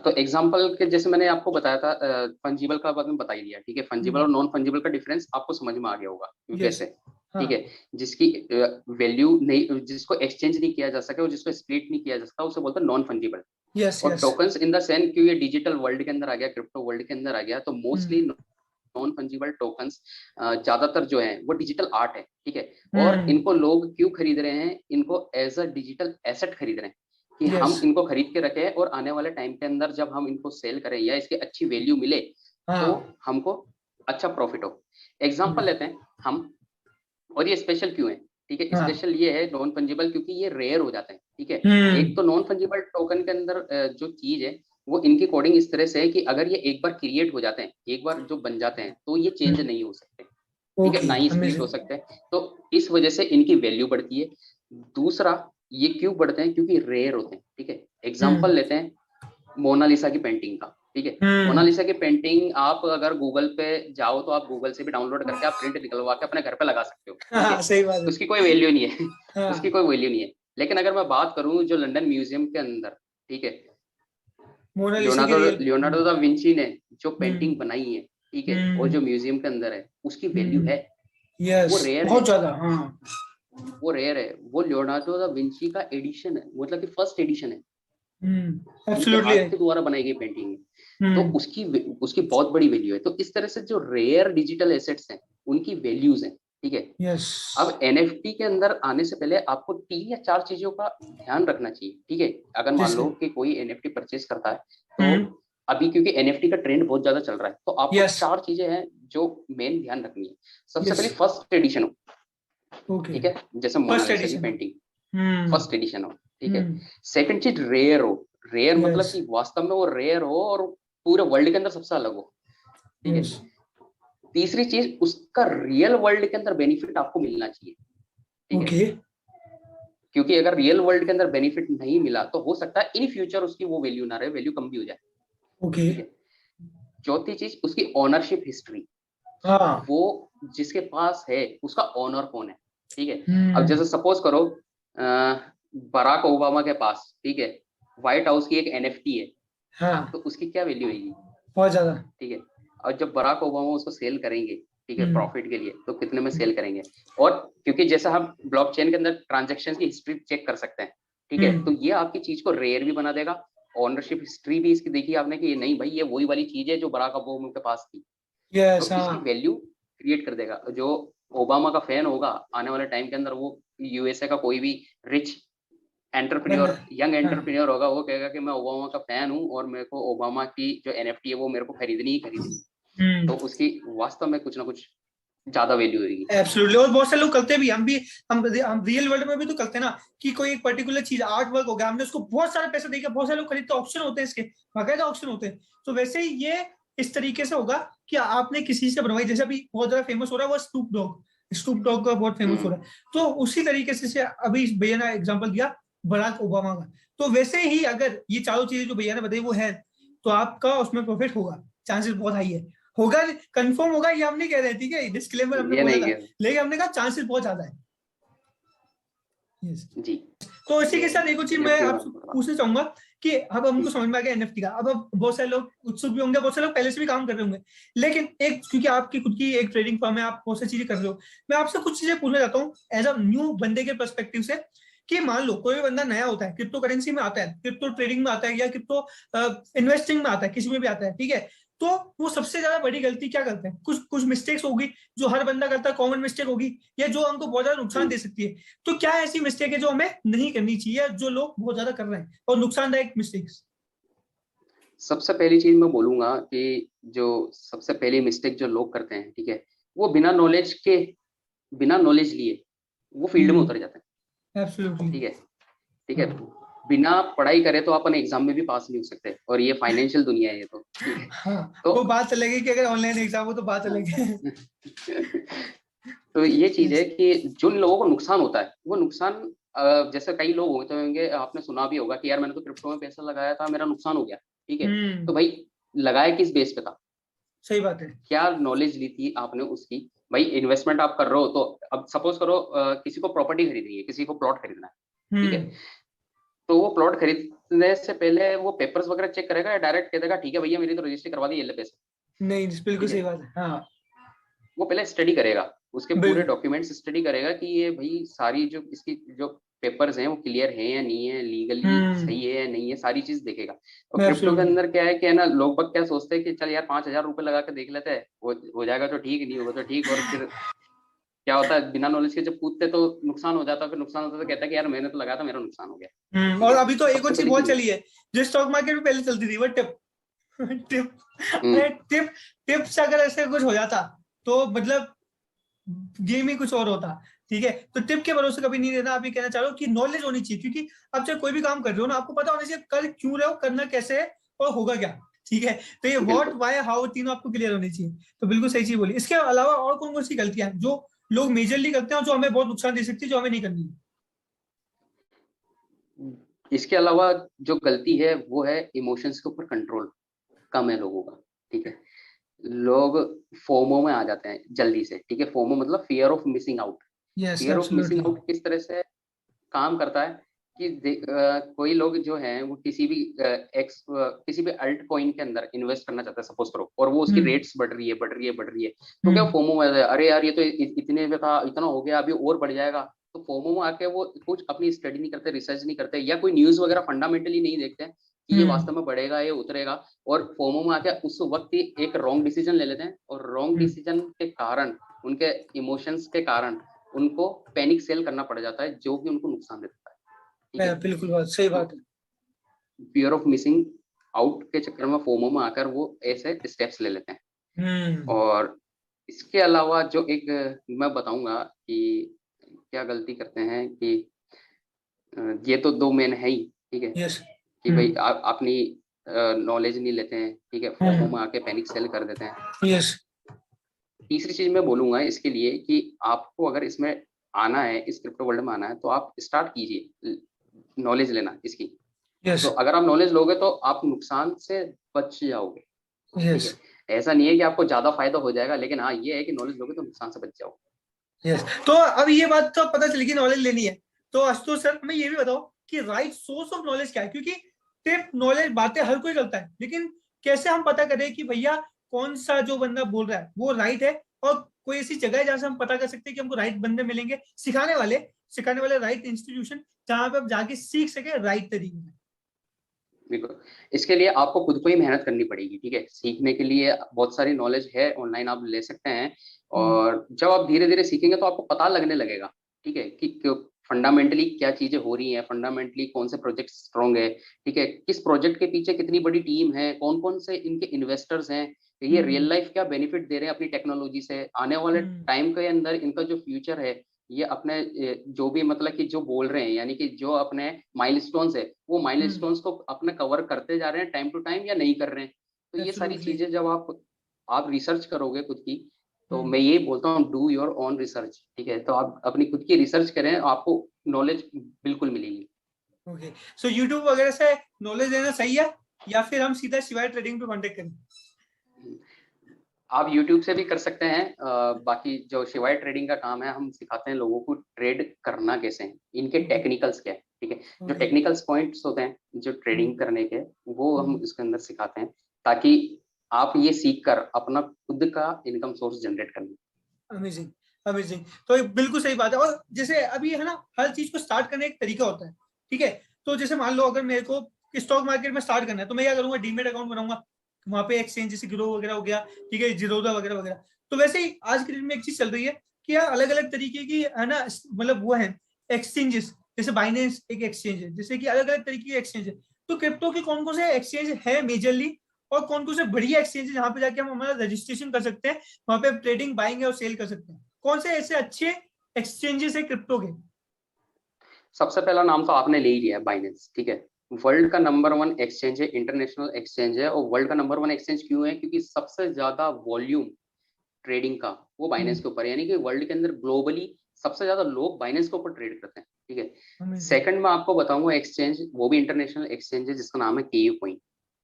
Speaker 2: तो एग्जांपल के जैसे मैंने आपको बताया था, फंजिबल का बारे में बता ही दिया, ठीक है। फंजिबल और नॉन फंजिबल का डिफरेंस आपको समझ में आ गया होगा,
Speaker 1: यस।
Speaker 2: वैसे,
Speaker 1: हाँ।
Speaker 2: ठीक है। जिसकी वैल्यू नहीं, जिसको एक्सचेंज नहीं किया जा सके और जिसको स्प्लिट नहीं किया जा सकता, उसे बोलते हैं नॉन फंजिबल।
Speaker 1: यस
Speaker 2: और
Speaker 1: yes.
Speaker 2: Tokens in the sense कि ये डिजिटल वर्ल्ड के अंदर आ गया, क्रिप्टो वर्ल्ड के अंदर आ गया, तो
Speaker 1: हम्म
Speaker 2: मोस्टली नॉन फंजिबल टोकन्स ज्यादातर जो है वो डिजिटल आर्ट है, ठीक है। और
Speaker 1: हम्म
Speaker 2: इनको लोग क्यों खरीद रहे हैं, इनको एज अ डिजिटल एसेट खरीद रहे हैं, कि
Speaker 1: यस।
Speaker 2: हम इनको खरीद के रखें और आने वाले टाइम के अंदर जब हम इनको सेल करें या इसकी अच्छी वैल्यू मिले, तो
Speaker 1: हाँ।
Speaker 2: हमको अच्छा प्रॉफिट हो। एग्जाम्पल लेते हैं हम, और ये स्पेशल क्यों है, ठीक है।
Speaker 1: हाँ।
Speaker 2: स्पेशल ये है नॉन फंजिबल क्योंकि ये रेयर हो जाते हैं, ठीक है। एक
Speaker 1: हम्म
Speaker 2: तो नॉन फंजिबल टोकन के अंदर जो चीज है वो इनकी कोडिंग इस तरह से है कि अगर ये एक बार क्रिएट हो जाते हैं, एक बार जो बन जाते हैं, तो ये चेंज नहीं हो सकते, ठीक है,
Speaker 1: ओके
Speaker 2: ना ही स्प्लिट हो
Speaker 1: अमेजिंग।
Speaker 2: सकते हैं। तो इस वजह से इनकी वैल्यू बढ़ती है। दूसरा, ये क्यों बढ़ते हैं, क्योंकि रेयर होते हैं, ठीक है।
Speaker 1: हम्म
Speaker 2: एग्जाम्पल लेते हैं मोनालिसा की पेंटिंग का, ठीक है।
Speaker 1: हम्म
Speaker 2: मोनालिसा की पेंटिंग आप अगर गूगल पे जाओ तो आप गूगल से भी डाउनलोड करके आप प्रिंट निकलवा के अपने घर पे लगा सकते हो, ठीक है।
Speaker 1: हाँ सही बात है।
Speaker 2: उसकी कोई वैल्यू नहीं है उसकी
Speaker 1: हाँ।
Speaker 2: कोई वैल्यू नहीं है। लेकिन अगर मैं बात करूं जो लंदन म्यूजियम के अंदर, ठीक है,
Speaker 1: मोनालिसा की
Speaker 2: Leonardo
Speaker 1: real.
Speaker 2: Leonardo da Vinci ने जो
Speaker 1: हम्म
Speaker 2: पेंटिंग बनाई है, ठीक है, और
Speaker 1: हम्म
Speaker 2: जो म्यूजियम के अंदर है, उसकी वैल्यू
Speaker 1: हम्म
Speaker 2: है,
Speaker 1: यस
Speaker 2: वो रेयर है,
Speaker 1: बहुत ज्यादा हाँ।
Speaker 2: वो रेयर है। वो लियोनार्डो दा विंची का एडिशन है, मतलब कि फर्स्ट एडिशन है, उनके
Speaker 1: एब्सोल्युटली
Speaker 2: हाथ
Speaker 1: है।
Speaker 2: के द्वारा बनाई गई पेंटिंग है। तो
Speaker 1: हम्म
Speaker 2: उसकी उसकी बहुत बड़ी वैल्यू है। तो इस तरह से जो रेयर डिजिटल एसेट्स हैं उनकी वैल्यूज हैं, ठीक है।
Speaker 1: यस।
Speaker 2: अब एनएफटी के अंदर आने से पहले आपको 3 या 4 चीजों का ध्यान रखना चाहिए, ठीक है। अगर मान
Speaker 1: जैसे।
Speaker 2: लो कि कोई एनएफटी परचेज करता है, तो
Speaker 1: हम्म
Speaker 2: अभी क्योंकि एनएफटी का ट्रेंड बहुत ज्यादा चल रहा है, तो आपको
Speaker 1: यस
Speaker 2: 4 चीजें हैं जो मेन ध्यान रखनी है। सबसे
Speaker 1: यस।
Speaker 2: पहले फर्स्ट एडिशन हो,
Speaker 1: ओके।
Speaker 2: ठीक है, जैसे
Speaker 1: फर्स्ट
Speaker 2: मोनालिसा की
Speaker 1: एडिशन।
Speaker 2: पेंटिंग
Speaker 1: हम्म
Speaker 2: फर्स्ट एडिशन हो, ठीक है।
Speaker 1: हम्म
Speaker 2: सेकंड चीज रेयर हो, रेयर मतलब
Speaker 1: यस
Speaker 2: कि वास्तव में वो रेयर हो और पूरे वर्ल्ड के अंदर सबसे अलग हो, ठीक है।
Speaker 1: यस।
Speaker 2: तीसरी चीज, उसका रियल वर्ल्ड के अंदर बेनिफिट आपको मिलना चाहिए, ठीक है।
Speaker 1: ओके।
Speaker 2: क्योंकि अगर रियल वर्ल्ड के अंदर बेनिफिट नहीं मिला तो हो सकता है इन फ्यूचर उसकी वो वैल्यू ना रहे, वैल्यू कम भी हो जाए,
Speaker 1: ओके।
Speaker 2: ठीक है। चौथी चीज, उसकी ओनरशिप हिस्ट्री,
Speaker 1: हाँ।
Speaker 2: वो जिसके पास है उसका ओनर कौन है, ठीक है। अब
Speaker 1: हम्म
Speaker 2: जैसे सपोज करो बराक ओबामा के पास, ठीक है, व्हाइट हाउस की एक एनएफटी है,
Speaker 1: हाँ
Speaker 2: तो उसकी क्या वैल्यू होगी,
Speaker 1: बहुत ज्यादा।
Speaker 2: ठीक है। और जब बराक ओबामा उसको सेल करेंगे, ठीक है,
Speaker 1: हम्म
Speaker 2: प्रॉफिट के लिए, तो कितने में सेल करेंगे। और क्योंकि जैसा हम ब्लॉकचेन के अंदर ट्रांजैक्शन की हिस्ट्री चेक कर सकते हैं, ठीक है, तो
Speaker 1: हम्म
Speaker 2: ये आपकी चीज को रेयर भी बना देगा। ओनरशिप हिस्ट्री भी इसकी देखी आपने कि ये नहीं भाई ये वही वाली चीज है जो बराक ओबामा के पास थी,
Speaker 1: यस
Speaker 2: तो
Speaker 1: हाँ।
Speaker 2: इसकी वैल्यू क्रिएट कर देगा। जो ओबामा का फैन होगा आने वाले टाइम के अंदर, वो यूएसए का कोई भी रिच
Speaker 1: बंदा।
Speaker 2: एंटरप्रेन्योर, यंग
Speaker 1: हाँ।
Speaker 2: एंटरप्रेन्योर होगा, वो कहेगा कि मैं ओबामा का फैन हूँ और मेरे को ओबामा की जो एनएफटी है वो मेरे को खरीदनी ही खरीदनी, तो
Speaker 1: हम्म
Speaker 2: उसकी वास्तव में कुछ ना कुछ ज्यादा वैल्यू होगी।
Speaker 1: एब्सोल्युटली। और बहुत सारे लोग करते भी, हम रियल वर्ल्ड में भी तो करते हैं ना, कि कोई एक पर्टिकुलर चीज आर्ट वर्क हो गया, हमने उसको बहुत सारा पैसा देकर बहुत सारे लोग खरीदते, ऑप्शन होते हैं इसके, बाकायदा ऑप्शन होते हैं। तो वैसे ही ये इस तरीके से होगा कि आपने किसी से बनवाई, जैसे अभी बहुत ज्यादा फेमस हो रहा है वो स्टूप डॉग का बहुत फेमस हो
Speaker 2: हम्म
Speaker 1: रहा है। तो उसी तरीके से अभी भैया ने एग्जाम्पल दिया बराक ओबामा का, तो वैसे ही अगर ये चारों चीजें जो भैया ने बताई वो है, तो आपका उसमें प्रॉफिट होगा, चांसेस बहुत हाई है। होगा, कंफर्म होगा ये हम नहीं कह रहे हैं, ठीक है, डिस्क्लेमर हमने
Speaker 2: ये
Speaker 1: बोला
Speaker 2: नहीं
Speaker 1: था,
Speaker 2: कह
Speaker 1: लेकिन हमने कहा चांसेस बहुत ज्यादा है। yes.
Speaker 2: जी,
Speaker 1: तो इसी
Speaker 2: ये
Speaker 1: के साथ एक और चीज मैं
Speaker 2: एनएफटी के बारे
Speaker 1: आपसे
Speaker 2: में थोड़ा।
Speaker 1: पूछना चाहूंगा कि अब हमको समझ में आ गया एनएफटी का, अब बहुत सारे लोग उत्सुक भी होंगे, बहुत सारे लोग पहले से भी काम कर रहे होंगे, लेकिन एक क्योंकि आपकी खुद की एक ट्रेडिंग फर्म है, आप बहुत सारी चीजें कर रहे हो, मैं आपसे कुछ चीजें पूछना चाहता हूँ एज अ न्यू बंदे के पर्सपेक्टिव से, कि मान लो कोई भी बंदा नया होता है, क्रिप्टो करेंसी में आता है, क्रिप्टो ट्रेडिंग में आता है, या क्रिप्टो इन्वेस्टिंग में आता है, किसी में भी आता है, ठीक है। तो वो सबसे ज्यादा बड़ी गलती क्या करते हैं, कुछ कुछ मिस्टेक्स होगी जो हर बंदा करता है, कॉमन मिस्टेक होगी, या जो हमको बहुत ज्यादा नुकसान दे सकती है। तो क्या ऐसी मिस्टेक है जो हमें नहीं करनी चाहिए, जो लोग बहुत ज्यादा कर रहे हैं और नुकसानदायक मिस्टेक्स?
Speaker 2: सबसे पहली चीज मैं बोलूंगा कि जो सबसे पहली मिस्टेक जो लोग करते हैं, ठीक है, वो बिना नॉलेज लिए वो फील्ड में उतर जाते हैं।
Speaker 1: एब्सोल्युटली।
Speaker 2: ठीक है, ठीक है। बिना पढ़ाई करे तो अपन एग्जाम में भी पास नहीं हो सकते, और ये फाइनेंशियल दुनिया है ये तो, ठीक है।
Speaker 1: हाँ,
Speaker 2: तो
Speaker 1: वो बात चलेगी कि अगर ऑनलाइन एग्जाम हो तो बात अलग है।
Speaker 2: तो ये चीज है
Speaker 1: Yes.
Speaker 2: कि जिन लोगों को नुकसान होता है वो नुकसान, जैसे कई लोग होते होंगे, आपने सुना भी होगा कि यार मैंने तो क्रिप्टो में पैसा लगाया था, मेरा नुकसान हो गया। ठीक है, तो भाई लगाया किस बेस पे था,
Speaker 1: सही बात है।
Speaker 2: क्या नॉलेज ली थी आपने उसकी? भाई इन्वेस्टमेंट आप कर रहे हो तो अब सपोज करो किसी को प्रॉपर्टी खरीदनी है, किसी को प्लॉट खरीदना है, ठीक है, तो वो प्लॉट खरीदने से पहले वो पेपर्स वगैरह चेक करेगा या डायरेक्ट कह देगा ठीक है भैया मेरी तो रजिस्ट्री करवा दी, ये ले पैसे?
Speaker 1: नहीं, बिल्कुल
Speaker 2: ठीक है,
Speaker 1: सही बात है। हाँ,
Speaker 2: वो पहले स्टडी करेगा, उसके पूरे
Speaker 1: बिल्कुल।
Speaker 2: डॉक्यूमेंट्स स्टडी करेगा कि ये भाई सारी जो इसकी जो पेपर्स हैं वो क्लियर है या नहीं है, लीगली सही है या नहीं है, सारी चीज देखेगा। और क्रिप्टो के
Speaker 1: एब्सोल्युटली।
Speaker 2: अंदर क्या है कि है ना, लोग बाग क्या सोचते हैं कि चल यार 5,000 रुपए लगा के देख लेते हैं, वो हो जाएगा तो ठीक, नहीं होगा तो ठीक, और फिर क्या होता है बिना नॉलेज के जब कूदते तो नुकसान हो जाता है, फिर नुकसान होता है तो कहता है कि यार मैंने तो लगाया था, मेरा नुकसान हो गया। ठीक
Speaker 1: और
Speaker 2: है,
Speaker 1: अभी तो एक और
Speaker 2: सबसे
Speaker 1: चीज
Speaker 2: पहली
Speaker 1: बहुत
Speaker 2: चीज।
Speaker 1: चली है, जो स्टॉक मार्केट में पहले चलती थी, वो टिप। टिप।
Speaker 2: हम्म,
Speaker 1: अरे टिप, टिप से अगर ऐसे कुछ हो जाता तो मतलब गेम ही कुछ और होता। ठीक है, तो टिप के भरोसे कभी नहीं देना। आप ये कहना चाह रहे हो कि नॉलेज होनी चाहिए, क्योंकि आप चाहे कोई भी काम कर रहे हो ना, आपको पता होना चाहिए कर क्यों रहे हो, करना कैसे है और होगा क्या। ठीक है, तो ये व्हाट,
Speaker 2: बिल्कुल।
Speaker 1: व्हाई, हाउ तीनों आपको क्लियर होनी चाहिए। तो बिल्कुल सही चीज बोली। इसके अलावा और कौन कौन सी गलतियां हैं जो लोग मेजरली करते हैं और जो हमें बहुत नुकसान दे सकती है, जो हमें नहीं करनी है?
Speaker 2: इसके अलावा जो गलती है वो है इमोशंस के ऊपर कंट्रोल कम है लोगों का। ठीक है, लोग फोमो में आ जाते हैं जल्दी से। ठीक है, फोमो मतलब fear of missing out.
Speaker 1: Yes,
Speaker 2: fear of missing
Speaker 1: absolutely.
Speaker 2: Out किस तरह से काम करता है कि कोई लोग जो हैं वो किसी भी अल्ट कॉइन के अंदर इन्वेस्ट करना चाहता है सपोज करो, और वो उसकी
Speaker 1: हम्म।
Speaker 2: रेट्स बढ़ रही है बढ़ रही है बढ़ रही है, तो क्या
Speaker 1: हम्म।
Speaker 2: फोमो में अरे यार ये तो इतने में था, इतना हो गया, अभी और बढ़ जाएगा। तो फोमो में आके वो कुछ अपनी स्टडी नहीं करते, रिसर्च नहीं करते, या कोई न्यूज वगैरह फंडामेंटली नहीं देखते कि ये
Speaker 1: हम्म।
Speaker 2: वास्तव में बढ़ेगा ये उतरेगा, और फोमो में आके उस वक्त ही एक रॉन्ग डिसीजन ले लेते हैं, और रॉन्ग
Speaker 1: हम्म।
Speaker 2: डिसीजन के कारण, उनके इमोशंस के कारण उनको पैनिक सेल करना पड़ जाता है, जो भी उनको नुकसान देता है। ठीक है,
Speaker 1: बिल्कुल बात सही
Speaker 2: तो
Speaker 1: बात है।
Speaker 2: फियर ऑफ मिसिंग आउट के चक्कर में, फोमो में आकर वो ऐसे स्टेप्स ले लेते हैं।
Speaker 1: हम्म।
Speaker 2: और इसके अलावा जो एक मैं बताऊंगा कि क्या गलती करते हैं कि ये तो दो मेन है ही। ठीक है,
Speaker 1: यस।
Speaker 2: कि भाई
Speaker 1: हम्म।
Speaker 2: आप अपनी नॉलेज नहीं लेते हैं, ठीक है, फोमो में आके पैनिक सेल कर देते हैं।
Speaker 1: यस।
Speaker 2: तीसरी चीज मैं बोलूंगा इसके लिए कि आपको अगर इसमें आना है, इस क्रिप्टो वर्ल्ड में आना है, तो आप स्टार्ट कीजिए नॉलेज लेना इसकी।
Speaker 1: यस।
Speaker 2: तो अगर आप नॉलेज लोगे तो आप नुकसान से बच जाओगे। ठीक
Speaker 1: यस।
Speaker 2: है, ऐसा नहीं है कि आपको ज्यादा फायदा हो जाएगा, लेकिन हाँ ये है कि नॉलेज लोगे तो नुकसान से बच जाओगे।
Speaker 1: यस। तो अब ये बात तो पता चली कि नॉलेज लेनी है। तो आशुतोष सर, हमें ये भी बताओ कि राइट सोर्स ऑफ नॉलेज क्या है, क्योंकि टिप नॉलेज बातें हर कोई करता है, लेकिन कैसे हम पता करें कि भैया कौन सा जो बंदा बोल रहा है वो राइट है, और कोई ऐसी जगह है जहां से हम पता कर सकते हैं कि हमको राइट बंदे मिलेंगे, सिखाने वाले राइट इंस्टीट्यूशन, जहां पे आप जाके सीख सके राइट तरीके से?
Speaker 2: बिल्कुल, इसके लिए आपको खुद को ही मेहनत करनी पड़ेगी। ठीक है, सीखने के लिए बहुत सारी नॉलेज है ऑनलाइन, आप ले सकते हैं, और जब आप धीरे धीरे सीखेंगे तो आपको पता लगने लगेगा। ठीक है, कि फंडामेंटली क्या चीजें हो रही हैं, फंडामेंटली कौन से प्रोजेक्ट स्ट्रॉन्ग है, ठीक है, किस प्रोजेक्ट के पीछे कितनी बड़ी टीम है, कौन कौन से इनके इन्वेस्टर्स हैं, ये रियल लाइफ क्या बेनिफिट दे रहे हैं अपनी टेक्नोलॉजी से, आने वाले टाइम के अंदर इनका जो फ्यूचर है, ये अपने जो भी मतलब कि जो बोल रहे हैं, यानी कि जो अपने माइलस्टोन्स है, वो माइलस्टोन्स को अपने कवर करते जा रहे हैं टाइम टू टाइम या नहीं कर रहे हैं। तो ये सारी
Speaker 1: एब्सोल्युटली।
Speaker 2: चीजें जब आप रिसर्च करोगे खुद की, तो मैं ये बोलता हूँ डू योर ओन रिसर्च। ठीक है, तो आप अपनी खुद की रिसर्च करें, आपको नॉलेज बिल्कुल मिलेगी।
Speaker 1: ओके, सो यूट्यूब वगैरह से नॉलेज लेना सही है, या फिर हम सीधा शिवाय ट्रेडिंग पे कांटेक्ट करें?
Speaker 2: आप YouTube से भी कर सकते हैं। बाकी जो शिवाय ट्रेडिंग का काम है, हम सिखाते हैं लोगों को ट्रेड करना कैसे है, इनके टेक्निकल्स क्या है। ठीक है, जो
Speaker 1: ओके।
Speaker 2: टेक्निकल्स पॉइंट्स होते हैं जो ट्रेडिंग करने के, वो हम इसके अंदर सिखाते हैं, ताकि आप ये सीख कर अपना खुद का इनकम सोर्स जनरेट करना।
Speaker 1: अमेजिंग। अमेजिंग। तो ये बिल्कुल सही बात है। और जैसे अभी है ना, हर चीज को स्टार्ट करने का एक तरीका होता है। ठीक है, तो जैसे मान लो अगर मेरे को स्टॉक मार्केट में स्टार्ट करना है, तो मैं क्या करूंगा, डीमेट अकाउंट बनाऊंगा। वहां पे एक्सचेंज जैसे ग्रो वगैरह हो गया, ठीक है, जीरोधा वगैरह वगैरह। तो वैसे ही आज के डेट में एक चीज चल रही है कि यार अलग अलग तरीके की है ना, मतलब वो है एक्सचेंजेस, जैसे बाइनेंस एक एक्सचेंज है, जैसे कि अलग अलग तरीके की एक्सचेंज है। तो क्रिप्टो के कौन कौन से एक्सचेंज है मेजरली, और कौन कौन से बढ़िया एक्सचेंज है जहाँ पे जाके हम हमारा रजिस्ट्रेशन कर सकते हैं, वहां पे ट्रेडिंग बाइंग और सेल कर सकते हैं, कौन से ऐसे अच्छे एक्सचेंजेस है क्रिप्टो के?
Speaker 2: सबसे पहला नाम तो आपने ले ही लिया है, बाइनेंस, ठीक है। वर्ल्ड का नंबर 1 एक्सचेंज है, इंटरनेशनल एक्सचेंज है। और वर्ल्ड का नंबर 1 एक्सचेंज क्यों है? क्योंकि सबसे ज्यादा वॉल्यूम ट्रेडिंग का वो बाइनेंस के ऊपर है, यानी कि वर्ल्ड के अंदर ग्लोबली सबसे ज्यादा लोग बाइनेंस के ऊपर ट्रेड करते हैं, ठीक है।
Speaker 1: अमेजिंग।
Speaker 2: सेकंड में आपको बताऊंगा एक्सचेंज, वो भी इंटरनेशनल एक्सचेंज है, जिसका नाम है केयू कॉइन,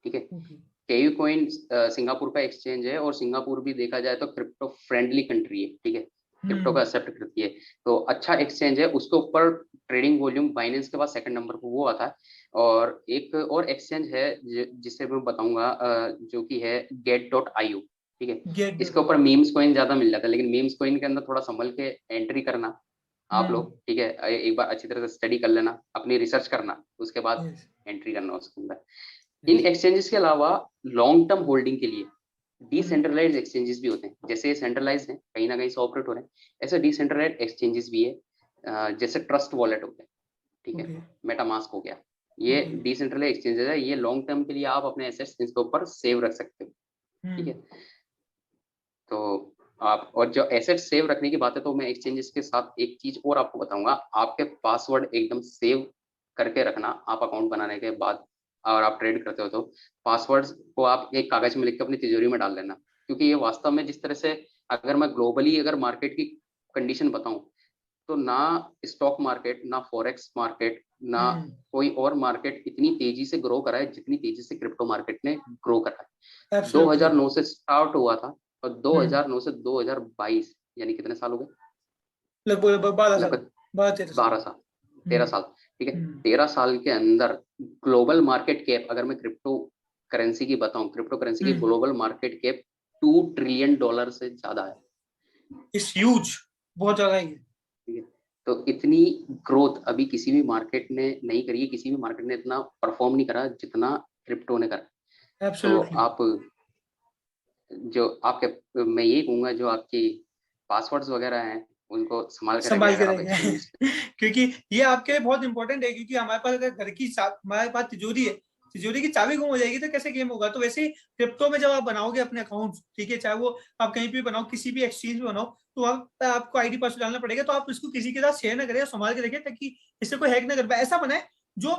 Speaker 2: ठीक है।
Speaker 1: ओके।
Speaker 2: केयू कॉइन सिंगापुर का एक्सचेंज है, और सिंगापुर भी देखा जाए तो क्रिप्टो फ्रेंडली कंट्री है, ठीक है, क्रिप्टो का
Speaker 1: हम्म।
Speaker 2: एक्सेप्ट करती है। तो अच्छा एक्सचेंज है, उसके ऊपर ट्रेडिंग वॉल्यूम बाइनेंस के बाद सेकंड नंबर पर वो आता है। और एक और एक्सचेंज है जिसे मैं बताऊंगा, जो कि है get.io, ठीक है।
Speaker 1: गेट
Speaker 2: इसके
Speaker 1: डॉट।
Speaker 2: ऊपर मीम्स कॉइन ज्यादा मिल जाता है, लेकिन मीम्स कॉइन के अंदर थोड़ा संभल के एंट्री करना आप
Speaker 1: हम्म।
Speaker 2: लोग, ठीक है। एक बार अच्छी तरह से स्टडी कर लेना, अपनी रिसर्च करना, उसके बाद
Speaker 1: यस।
Speaker 2: एंट्री करना उसके अंदर। In
Speaker 1: yes.
Speaker 2: एक्सचेंजेस के अलावा लॉन्ग टर्म होल्डिंग के लिए
Speaker 1: हम्म।
Speaker 2: डिसेंट्रलाइज एक्सचेंजेस भी होते हैं। जैसे सेंट्रलाइज हैं, कहीं ना कहीं से ऑपरेट हो रहे हैं, ऐसे डिसेंट्रलाइज एक्सचेंजेस भी है। जैसे ट्रस्ट वॉलेट हो गया, ठीक है,
Speaker 1: ओके।
Speaker 2: मेटामास्क हो गया, ये
Speaker 1: ओके।
Speaker 2: डिसेंट्रलाइज एक्सचेंजेस है। ये लॉन्ग टर्म के लिए आप अपने एसेट्स इसके ऊपर सेव रख सकते हो, ठीक
Speaker 1: हम्म।
Speaker 2: है। तो आप, और जो एसेट सेव रखने की बात है, तो मैं एक्सचेंजेस के साथ एक चीज और आपको बताऊंगा, आपके पासवर्ड एकदम सेव करके रखना आप अकाउंट बनाने के बाद। और आप ट्रेड करते हो तो पासवर्ड को आप एक कागज में लिख के अपनी तिजोरी में डाल लेना, क्योंकि ये वास्तव में जिस तरह से, अगर मैं ग्लोबली अगर मार्केट की कंडीशन बताऊं, तो ना स्टॉक मार्केट, ना फॉरेक्स मार्केट, ना
Speaker 1: हम्म।
Speaker 2: कोई और मार्केट इतनी तेजी से ग्रो करा है जितनी तेजी से क्रिप्टो मार्केट ने ग्रो करा है।
Speaker 1: एब्सोल्युटली।
Speaker 2: 2009 से स्टार्ट हुआ था, और
Speaker 1: हम्म।
Speaker 2: 2009 से 2022, यानी कितने साल हो गए?
Speaker 1: लगभग लगभग 12 साल।
Speaker 2: लगभग
Speaker 1: 12-13 साल।
Speaker 2: 12 साल, 13
Speaker 1: हम्म।
Speaker 2: साल, ठीक है।
Speaker 1: हम्म।
Speaker 2: 13 साल के अंदर ग्लोबल मार्केट कैप, अगर मैं क्रिप्टो करेंसी की बताऊं, क्रिप्टो करेंसी की
Speaker 1: हम्म।
Speaker 2: ग्लोबल मार्केट कैप $2 ट्रिलियन से ज्यादा है,
Speaker 1: इट्स ह्यूज, बहुत ज्यादा ही है।
Speaker 2: ठीक है। तो इतनी ग्रोथ अभी किसी भी मार्केट ने नहीं करी है, किसी भी मार्केट ने इतना परफॉर्म नहीं करा जितना क्रिप्टो ने करा। तो
Speaker 1: एब्सोल्युटली।
Speaker 2: आप जो आपके, मैं यही कहूंगा, जो आपकी पासवर्ड्स वगैरह हैं उनको संभाल के रखें
Speaker 1: संभाल के
Speaker 2: अगर आप
Speaker 1: रखें।
Speaker 2: एक्सचेंजेस।
Speaker 1: क्योंकि ये आपके लिए बहुत इंपॉर्टेंट है, क्योंकि हमारे पास अगर घर की हमारे पास तिजोरी है, तिजोरी की चाबी गुम हो जाएगी तो कैसे गेम होगा? तो वैसे ही क्रिप्टो में जब आप बनाओगे अपने अकाउंट, ठीक है, चाहे वो आप कहीं भी बनाओ, किसी भी एक्सचेंज में बनाओ, तो वहां पे आपको आईडी पासवर्ड डालना पड़ेगा। तो आप इसको किसी के साथ शेयर ना करें, संभाल के रखें, ताकि इससे कोई हैक ना कर पाए। ऐसा बनाए जो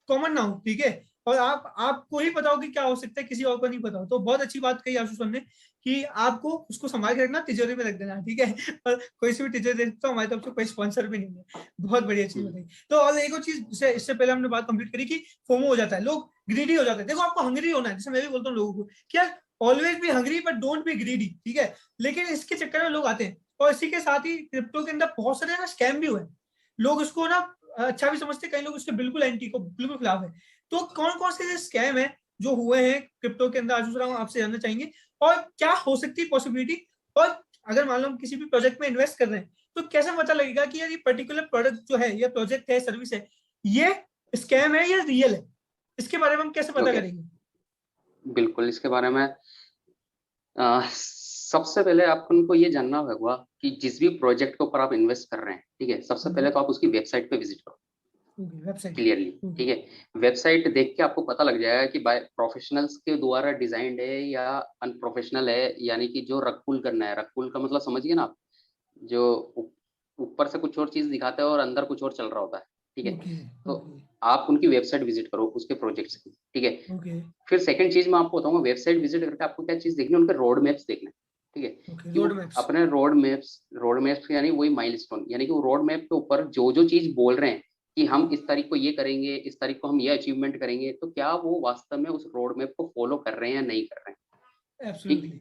Speaker 1: कॉमन ना हो, ठीक है, और आपको ही पता हो कि क्या हो सकता है, किसी और को नहीं पता हो। तो बहुत अच्छी बात कही आशुष सर ने कि आपको उसको संभाल के रखना, तिजोरी में रख देना, ठीक है। और कोई सी भी टीचर देखता हूँ, हमारी तरफ से कोई स्पॉन्सर भी नहीं है। बहुत बढ़िया चीज बताई। तो और एक और चीज, इससे पहले हमने बात कंप्लीट करी कि फोमो हो जाता है, लोग ग्रीडी हो जाते हैं। देखो, आपको हंग्री होना है, जैसे मैं भी बोलता हूँ लोगों को कि यार always be hungry but don't be greedy, ठीक है। लेकिन इसके चक्कर में लोग आते हैं, और इसी के साथ ही क्रिप्टो के अंदर बहुत सारे ना स्कैम भी हुए हैं। लोग उसको ना अच्छा भी समझते, कई लोग उसके बिल्कुल एंटी को बिल्कुल खिलाफ है। तो कौन कौन से स्कैम है जो हुए हैं क्रिप्टो के अंदर, आशुष राव आपसे जानना चाहेंगे, और क्या हो सकती है पॉसिबिलिटी? और अगर मान लो हम किसी भी प्रोजेक्ट में इन्वेस्ट कर रहे हैं, तो कैसे पता लगेगा कि यार ये पर्टिकुलर प्रोडक्ट जो है, या प्रोजेक्ट है, सर्विस है, ये स्कैम है या रियल है? इसके बारे में हम कैसे पता
Speaker 2: ओके,
Speaker 1: करेंगे?
Speaker 2: बिल्कुल इसके बारे में सबसे पहले आपको ये जानना होगा कि जिस भी प्रोजेक्ट के ऊपर आप इन्वेस्ट कर रहे हैं, ठीक है, सबसे पहले तो आप उसकी वेबसाइट पे विजिट करो
Speaker 1: वेबसाइट।
Speaker 2: क्लियरली, ठीक है। वेबसाइट देख के आपको पता लग जाएगा कि बाय प्रोफेशनल्स के द्वारा डिजाइंड है या अनप्रोफेशनल है, यानी कि जो रग पुल करना है, रग पुल का मतलब समझिए ना आप, जो ऊपर से कुछ और चीज दिखाते हैं और अंदर कुछ और चल रहा होता है, ठीक है।
Speaker 1: ओके।
Speaker 2: तो
Speaker 1: ओके।
Speaker 2: आप उनकी वेबसाइट विजिट करो उसके प्रोजेक्ट्स की, ठीक है।
Speaker 1: ओके।
Speaker 2: फिर सेकंड चीज मैं आपको बताऊंगा, वेबसाइट विजिट करके आपको क्या चीज देखनी है, उनके रोड मैप्स देखना है, ठीक है।
Speaker 1: ओके।
Speaker 2: कि वो
Speaker 1: रोड मैप्स।
Speaker 2: अपने रोड मैप्स यानी वही माइलस्टोन, यानी कि वो रोड मैप के ऊपर जो जो चीज बोल रहे हैं कि हम इस तारीख को ये करेंगे, इस तारीख को हम ये अचीवमेंट करेंगे, तो क्या वो वास्तव में उस रोड मैप को फॉलो कर रहे हैं या नहीं कर रहे हैं, ठीक।
Speaker 1: एब्सोल्युटली।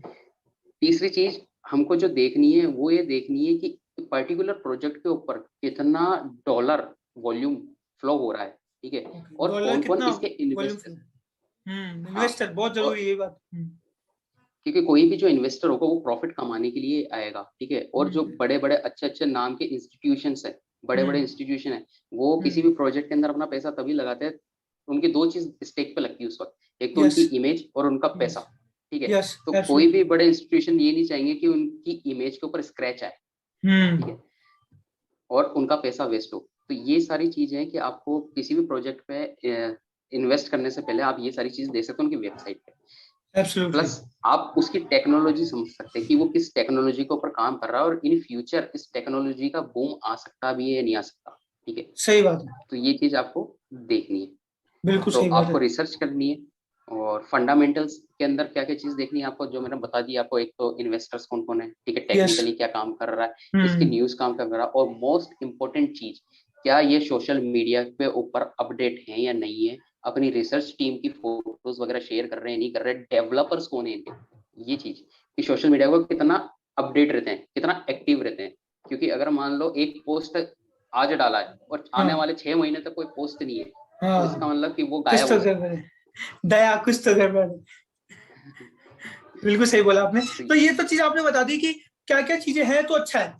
Speaker 2: तीसरी चीज हमको जो देखनी है वो ये देखनी है कि पर्टिकुलर प्रोजेक्ट के ऊपर कितना डॉलर वॉल्यूम फ्लो हो रहा है, ठीक है।
Speaker 1: ओके,
Speaker 2: और
Speaker 1: डॉलर
Speaker 2: कौन कौन
Speaker 1: कितना
Speaker 2: इसके
Speaker 1: वॉल्यूम
Speaker 2: इन्वेस्टर,
Speaker 1: फ्लो? इन्वेस्टर
Speaker 2: हाँ।
Speaker 1: बहुत जरूरी
Speaker 2: और
Speaker 1: है ये बात।
Speaker 2: क्योंकि कोई भी जो इन्वेस्टर होगा वो प्रॉफिट कमाने के लिए आएगा, ठीक है। और जो
Speaker 1: हम्म।
Speaker 2: बड़े बड़े अच्छे अच्छे नाम के इंस्टीट्यूशंस है, बड़े बड़े
Speaker 1: हम्म।
Speaker 2: इंस्टीट्यूशन है, वो किसी
Speaker 1: हम्म।
Speaker 2: भी प्रोजेक्ट के अंदर अपना पैसा तभी लगाते हैं, उनकी दो चीज स्टेक पे लगती है उस वक्त, एक तो उनकी
Speaker 1: यस।
Speaker 2: इमेज और उनका
Speaker 1: यस।
Speaker 2: पैसा, ठीक है।
Speaker 1: यस,
Speaker 2: तो कोई भी बड़े इंस्टीट्यूशन ये नहीं चाहेंगे कि उनकी इमेज के ऊपर स्क्रैच आए, ठीक है, और उनका पैसा वेस्ट हो। तो ये सारी चीजें हैं कि आपको किसी भी प्रोजेक्ट पे इन्वेस्ट करने से पहले आप ये सारी चीज देख सकते हो उनकी वेबसाइट पे।
Speaker 1: एब्सोल्युटली।
Speaker 2: प्लस आप उसकी टेक्नोलॉजी समझ सकते हैं कि वो किस टेक्नोलॉजी के ऊपर काम कर रहा है, और इन फ्यूचर इस टेक्नोलॉजी का बूम आ सकता भी है या नहीं आ सकता, ठीक है।
Speaker 1: सही बात है,
Speaker 2: तो ये चीज आपको देखनी है।
Speaker 1: बिल्कुल
Speaker 2: तो
Speaker 1: सही बात
Speaker 2: आपको
Speaker 1: है।
Speaker 2: रिसर्च करनी है, और फंडामेंटल्स के अंदर क्या क्या चीज देखनी है आपको, जो मैंने बता दी आपको। एक तो इन्वेस्टर्स कौन कौन है, ठीक है,
Speaker 1: यस।
Speaker 2: टेक्निकली क्या काम कर रहा है, इसकी न्यूज काम कर रहा है, और मोस्ट इंपॉर्टेंट चीज, क्या ये सोशल मीडिया पे ऊपर अपडेट है या नहीं है, अपनी रिसर्च टीम की फोटोज वगैरह शेयर कर रहे हैं नहीं कर रहे, डेवलपर्स कौन है इनके, ये चीज कि सोशल मीडिया को कितना अपडेट रहते हैं, कितना एक्टिव रहते हैं। क्योंकि अगर मान लो एक पोस्ट आज डाला है और आने
Speaker 1: हाँ
Speaker 2: वाले 6 महीने तक कोई पोस्ट नहीं है, तो इसका
Speaker 1: हाँ,
Speaker 2: मतलब कि वो
Speaker 1: कुछ
Speaker 2: गायब
Speaker 1: तो
Speaker 2: हो सकता
Speaker 1: गड़बड़ है, दया कुछ तो गड़बड़ है।
Speaker 2: है।
Speaker 1: बिल्कुल सही बोला आपने।
Speaker 2: तो
Speaker 1: तो ये तो चीज आपने बता दी कि क्या क्या चीजें हैं तो अच्छा है।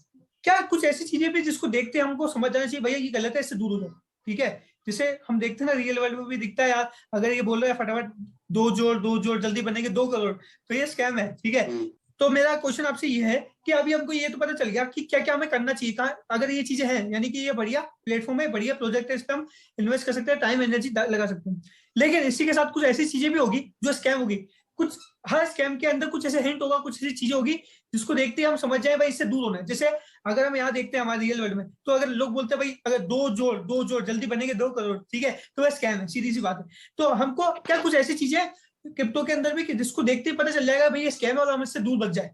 Speaker 1: क्या कुछ ऐसी चीजें भी जिसको देखते हैं हमको समझ जाना चाहिए भैया ये गलत है, इससे दूर हो जाओ, ठीक है। जैसे हम देखते हैं ना रियल वर्ल्ड में भी दिखता है यार, अगर ये बोल रहे हैं फटाफट 2 जोड़ जल्दी बनेंगे 2 करोड़, तो ये स्कैम है, ठीक है।
Speaker 2: हम्म,
Speaker 1: तो मेरा क्वेश्चन आपसे ये है कि अभी हमको ये तो पता चल गया कि क्या क्या हमें करना चाहिए, कहाँ अगर ये चीजें हैं, यानी कि ये बढ़िया प्लेटफॉर्म है, बढ़िया प्रोजेक्ट है, इस पर हम इन्वेस्ट कर सकते हैं, टाइम एनर्जी लगा सकते हैं। लेकिन इसी के साथ कुछ ऐसी चीजें भी होगी जो स्कैम होगी। कुछ हर स्कैम के अंदर कुछ ऐसे हिंट होगा, कुछ ऐसी चीजें होगी जिसको देखते ही हम समझ जाए भाई इससे दूर होना है। जैसे अगर हम यहाँ देखते हैं हमारे रियल वर्ल्ड में, तो अगर लोग बोलते हैं भाई अगर 2 जोड़ जल्दी बनेंगे 2 करोड़, ठीक है, तो वह स्कैम है, सीधी सी बात है। तो हमको क्या कुछ ऐसी चीजें क्रिप्टो के अंदर भी कि जिसको देखते ही पता चल जाएगा भाई ये स्कैम है और हम इससे दूर बच जाए।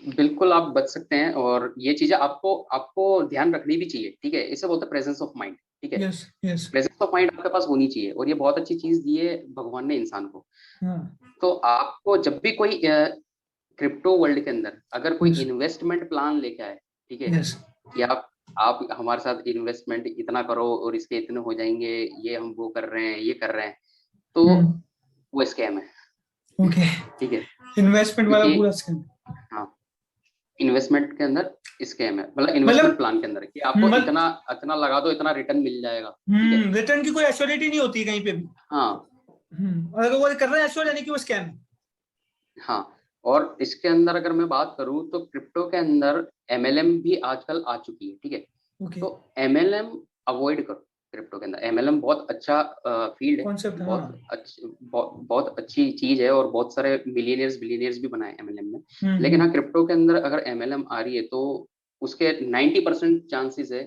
Speaker 2: बिल्कुल आप बच सकते हैं, और ये चीजें आपको आपको ध्यान रखनी भी चाहिए, ठीक है। इसे बोलते हैं प्रेजेंस ऑफ माइंड, ठीक है।
Speaker 1: Yes yes.
Speaker 2: Presence of mind आपके पास होनी चाहिए, और ये बहुत अच्छी चीज दी है भगवान ने इंसान को।
Speaker 1: हाँ।
Speaker 2: तो आपको जब भी कोई क्रिप्टो वर्ल्ड के अंदर अगर कोई
Speaker 1: यस
Speaker 2: इन्वेस्टमेंट प्लान लेके आए, ठीक है,
Speaker 1: यस।
Speaker 2: कि आप हमारे साथ इन्वेस्टमेंट इतना करो और इसके इतने हो जाएंगे, ये हम वो कर रहे हैं, ये कर रहे हैं, तो वो स्कैम है,
Speaker 1: ओके।
Speaker 2: ठीक है।
Speaker 1: इन्वेस्टमेंट वाला
Speaker 2: क्योंकि
Speaker 1: पूरा स्कैम।
Speaker 2: हाँ, इन्वेस्टमेंट के अंदर स्कैम है, मतलब इन्वेस्टमेंट
Speaker 1: मतलब
Speaker 2: प्लान के अंदर कि आपको
Speaker 1: मत
Speaker 2: इतना इतना लगा दो, इतना रिटर्न मिल जाएगा, ठीक है।
Speaker 1: रिटर्न की कोई एश्योरिटी नहीं होती कहीं पे भी।
Speaker 2: हाँ
Speaker 1: और अगर वो कर रहे हैं एश्योर, यानी कि वो स्कैम है।
Speaker 2: हाँ। और इसके अंदर अगर मैं बात करूं तो क्रिप्टो के अंदर एमएलएम भी आजकल आ चुकी है, ठीक है।
Speaker 1: ओके।
Speaker 2: तो एमएलएम अवॉइड करो क्रिप्टो के अंदर। एमएलएम बहुत अच्छा फील्ड है,
Speaker 1: कॉन्सेप्ट, हाँ।
Speaker 2: बहुत अच्छी चीज है, और बहुत सारे मिलियनियर्स बिलियनियर्स भी बनाए एमएलएम में। लेकिन
Speaker 1: हम्म।
Speaker 2: हाँ, क्रिप्टो के अंदर अगर एमएलएम आ रही है तो उसके 90% चांसेस है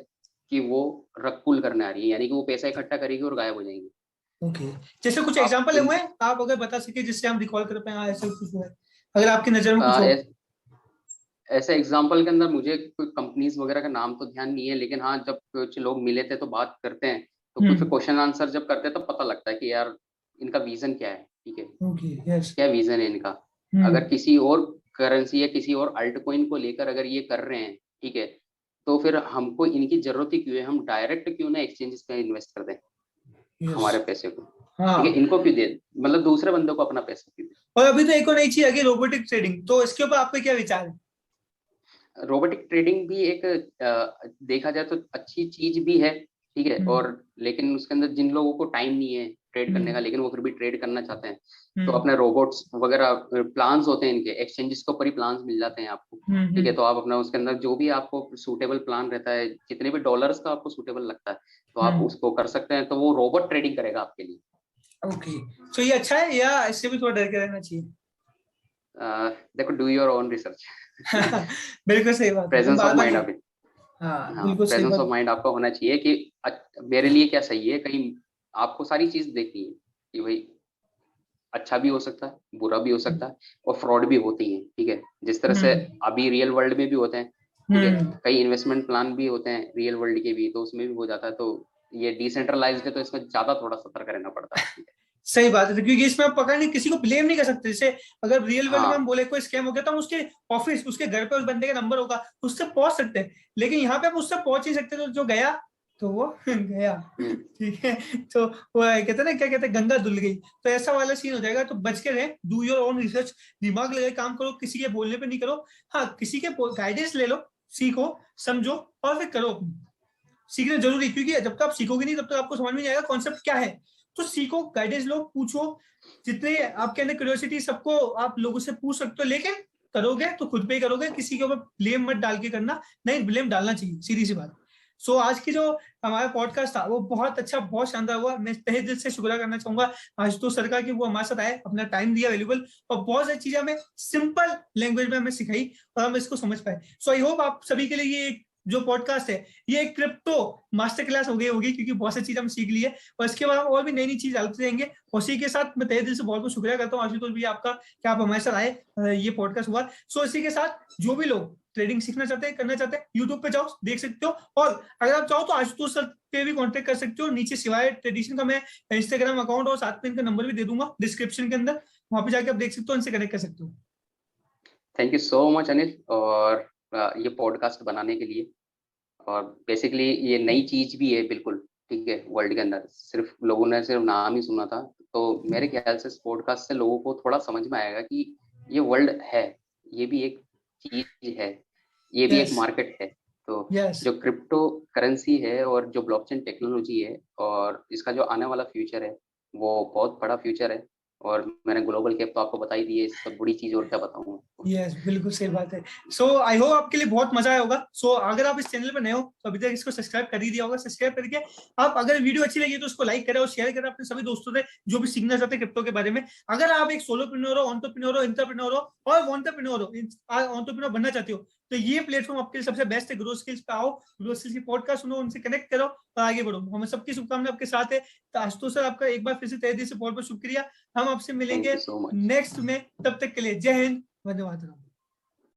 Speaker 2: कि वो रग पुल करने आ रही है, यानी कि वो पैसा इकट्ठा करेगी और गायब हो जाएंगी।
Speaker 1: ओके। जैसे कुछ
Speaker 2: आप
Speaker 1: एग्जांपल
Speaker 2: इन
Speaker 1: हुए हैं आप अगर बता सके जिससे हम रिकॉल कर पाए, हाँ ऐसा कुछ हुआ है अगर आपकी नजर में कुछ हो।
Speaker 2: आ, ऐसे एग्जाम्पल के अंदर मुझे कोई कंपनीज वगैरह का नाम तो ध्यान नहीं है, लेकिन हाँ, जब कुछ लोग मिले थे तो बात करते हैं, तो कुछ
Speaker 1: हम्म।
Speaker 2: क्वेश्चन आंसर जब करते हैं तो पता लगता है कि यार इनका विजन क्या है, ठीक है,
Speaker 1: ओके। यस।
Speaker 2: क्या विजन है इनका। अगर किसी और करेंसी या किसी और अल्ट कॉइन को लेकर अगर ये कर रहे हैं, ठीक है, तो फिर हमको इनकी जरूरत ही क्यों है, हम डायरेक्ट क्यों ना एक्सचेंजेस पे इन्वेस्ट कर दें
Speaker 1: यस।
Speaker 2: हमारे पैसे को, ठीक है।
Speaker 1: हाँ।
Speaker 2: इनको क्यों दे, मतलब दूसरे बंदों को अपना पैसा क्यों
Speaker 1: और अभी तो एक और नई चीज आ गई रोबोटिक ट्रेडिंग, तो इसके ऊपर आपके क्या विचार है?
Speaker 2: दे। रोबोटिक ट्रेडिंग भी एक देखा जाए तो अच्छी चीज भी है, ठीक है।
Speaker 1: हम्म।
Speaker 2: और लेकिन उसके अंदर जिन लोगों को टाइम नहीं है ट्रेड करने का,
Speaker 1: हम्म।
Speaker 2: लेकिन वो फिर भी ट्रेड करना चाहते हैं, तो
Speaker 1: हम्म।
Speaker 2: अपने रोबोट्स वगैरह प्लान्स होते हैं इनके, एक्सचेंजेस के ऊपर ही प्लान्स मिल जाते हैं आपको, ठीक है।
Speaker 1: हम्म।
Speaker 2: तो आप अपना उसके अंदर जो भी आपको सूटेबल प्लान रहता है, जितने भी डॉलर्स का आपको सूटेबल लगता है, तो आप
Speaker 1: हम्म।
Speaker 2: उसको कर सकते हैं, तो वो रोबोट ट्रेडिंग करेगा आपके लिए।
Speaker 1: ओके। तो ये अच्छा है या इससे भी थोड़ा डर के रहना चाहिए?
Speaker 2: देखो, डू योर ओन रिसर्च।
Speaker 1: बिल्कुल सही बात है,
Speaker 2: presence of
Speaker 1: bar bar
Speaker 2: mind
Speaker 1: ये।
Speaker 2: अभी,
Speaker 1: हाँ
Speaker 2: हाँ,
Speaker 1: बिल्कुल सही
Speaker 2: प्रेजेंस ऑफ
Speaker 1: बात।
Speaker 2: माइंड आपका होना चाहिए कि मेरे लिए क्या सही है, कहीं आपको सारी चीज देखनी है कि भाई अच्छा भी हो सकता है, बुरा भी हो सकता है, और फ्रॉड भी होती है, ठीक है। जिस तरह से
Speaker 1: हम्म।
Speaker 2: अभी रियल वर्ल्ड में भी होते हैं, ठीक है,
Speaker 1: हम्म।
Speaker 2: कई इन्वेस्टमेंट प्लान भी होते हैं रियल वर्ल्ड के भी, तो उसमें भी हो जाता है। तो ये डिसेंट्रलाइज्ड है, तो इसमें ज्यादा थोड़ा सतर्क रहना पड़ता है, ठीक है।
Speaker 1: सही बात है, तो क्योंकि इसमें आप पकड़ नहीं, किसी को ब्लेम नहीं कर सकते। जैसे अगर रियल वर्ल्ड में हम
Speaker 2: हाँ
Speaker 1: बोले कोई स्कैम हो गया तो हम उसके ऑफिस, उसके घर पे उस बंदे का नंबर होगा, उससे पहुंच सकते हैं। लेकिन यहाँ पे हम उससे पहुंच नहीं सकते, तो जो गया तो वो गया, ठीक है। तो वो कहते हैं ना, क्या कहते हैं, गंगा धुल गई। तो ऐसा वाला सीन हो जाएगा, तो बच के रहे, डू योर ओन रिसर्च, दिमाग लगा के काम करो, किसी के बोलने पे नहीं करो। हाँ, किसी के गाइडेंस ले लो, सीखो, समझो, और फिर करो। सीखना जरूरी, क्योंकि जब तक आप सीखोगे नहीं तब तक आपको समझ में नहीं आएगा कॉन्सेप्ट क्या है। तो सीखो, गाइडेंस लो, पूछो, जितने आपके अंदर क्यूरियोसिटी सबको आप लोगों से पूछ सकते हो, लेकिन करोगे तो खुद पे ही करोगे, किसी के ऊपर ब्लेम मत डाल के करना, नहीं ब्लेम डालना चाहिए, सीधी सी बात। सो आज की जो हमारा पॉडकास्ट था वो बहुत अच्छा, बहुत शानदार हुआ। मैं तहे दिल से शुक्रिया करना चाहूंगा आशुतोष सर का कि वो हमारे साथ आए, अपना टाइम दिया अवेलेबल, और बहुत सारी चीजें हमें सिंपल लैंग्वेज में हमें सिखाई और हम इसको समझ पाए। सो आई होप आप सभी के लिए ये जो पॉडकास्ट है ये एक क्रिप्टो मास्टर क्लास हो गई होगी, क्योंकि बहुत सारी चीजें हम सीख लिए, और इसके बाद हम और भी नई नई चीज डालते रहेंगे। उसी के साथ मैं तहे दिल से बहुत बहुत शुक्रिया करता हूँ आशुतोष भी आपका कि आप हमारे साथ आए, ये पॉडकास्ट हुआ। सो इसी के साथ जो भी लोग ट्रेडिंग सीखना चाहते हैं, करना चाहते हैं, यूट्यूब पे जाओ, देख सकते हो, और अगर आप चाहो तो आशुतोष सर पे भी कांटेक्ट कर सकते हो। नीचे शिवाय ट्रेडिशन का मैं इंस्टाग्राम अकाउंट और साथ में इनका नंबर भी दे दूंगा डिस्क्रिप्शन के अंदर, वहां पे जाके आप देख सकते हो, इनसे कनेक्ट कर सकते हो।
Speaker 2: Thank you so much Anil, और ये पॉडकास्ट बनाने के लिए। और बेसिकली ये नई चीज भी है बिल्कुल, ठीक है, वर्ल्ड के अंदर सिर्फ लोगों ने सिर्फ नाम ही सुना था। तो मेरे ख्याल से इस पॉडकास्ट से लोगों को थोड़ा समझ में आएगा कि ये वर्ल्ड है, ये भी एक चीज है, ये भी एक
Speaker 1: यस
Speaker 2: मार्केट है। तो
Speaker 1: यस
Speaker 2: जो क्रिप्टो करेंसी है और जो ब्लॉकचेन टेक्नोलॉजी है और इसका जो आने वाला फ्यूचर है वो बहुत बड़ा फ्यूचर है। और मैंने ग्लोबल कैप तो आपको बता ही दी है, इससे बड़ी चीज और क्या बताऊं आपको।
Speaker 1: यस बिल्कुल सही बात है। सो आई होप आपके लिए बहुत मजा आया होगा। सो अगर आप इस चैनल पर नए हो तो अभी तक इसको सब्सक्राइब कर ही दिया होगा, सब्सक्राइब करके आप अगर वीडियो अच्छी लगी तो उसको लाइक करें और शेयर करें अपने सभी दोस्तों से जो भी सीखना चाहते हैं क्रिप्टो के बारे में। अगर आप एक सोलोप्रेन्योर हो, एंटरप्रेन्योर हो, इंटरप्रेन्योर हो और एंटरप्रेन्योर हो, एंटरप्रेन्योर बनना चाहते हो, तो ये प्लेटफॉर्म आपके लिए सबसे बेस्ट है। ग्रो स्किल्स पे आओ, ग्रो स्किल्स की पॉडकास्ट सुनो, उनसे कनेक्ट करो और आगे बढ़ो। हमें सबकी शुभकामनाएं आपके साथ है। तो आशुतोष सर आपका एक बार फिर से तहे दिल से बहुत बहुत शुक्रिया। हम आपसे
Speaker 2: थैंक
Speaker 1: मिलेंगे
Speaker 2: यू सो मच।
Speaker 1: नेक्स्ट में, तब तक के लिए जय हिंद, वंदे मातरम।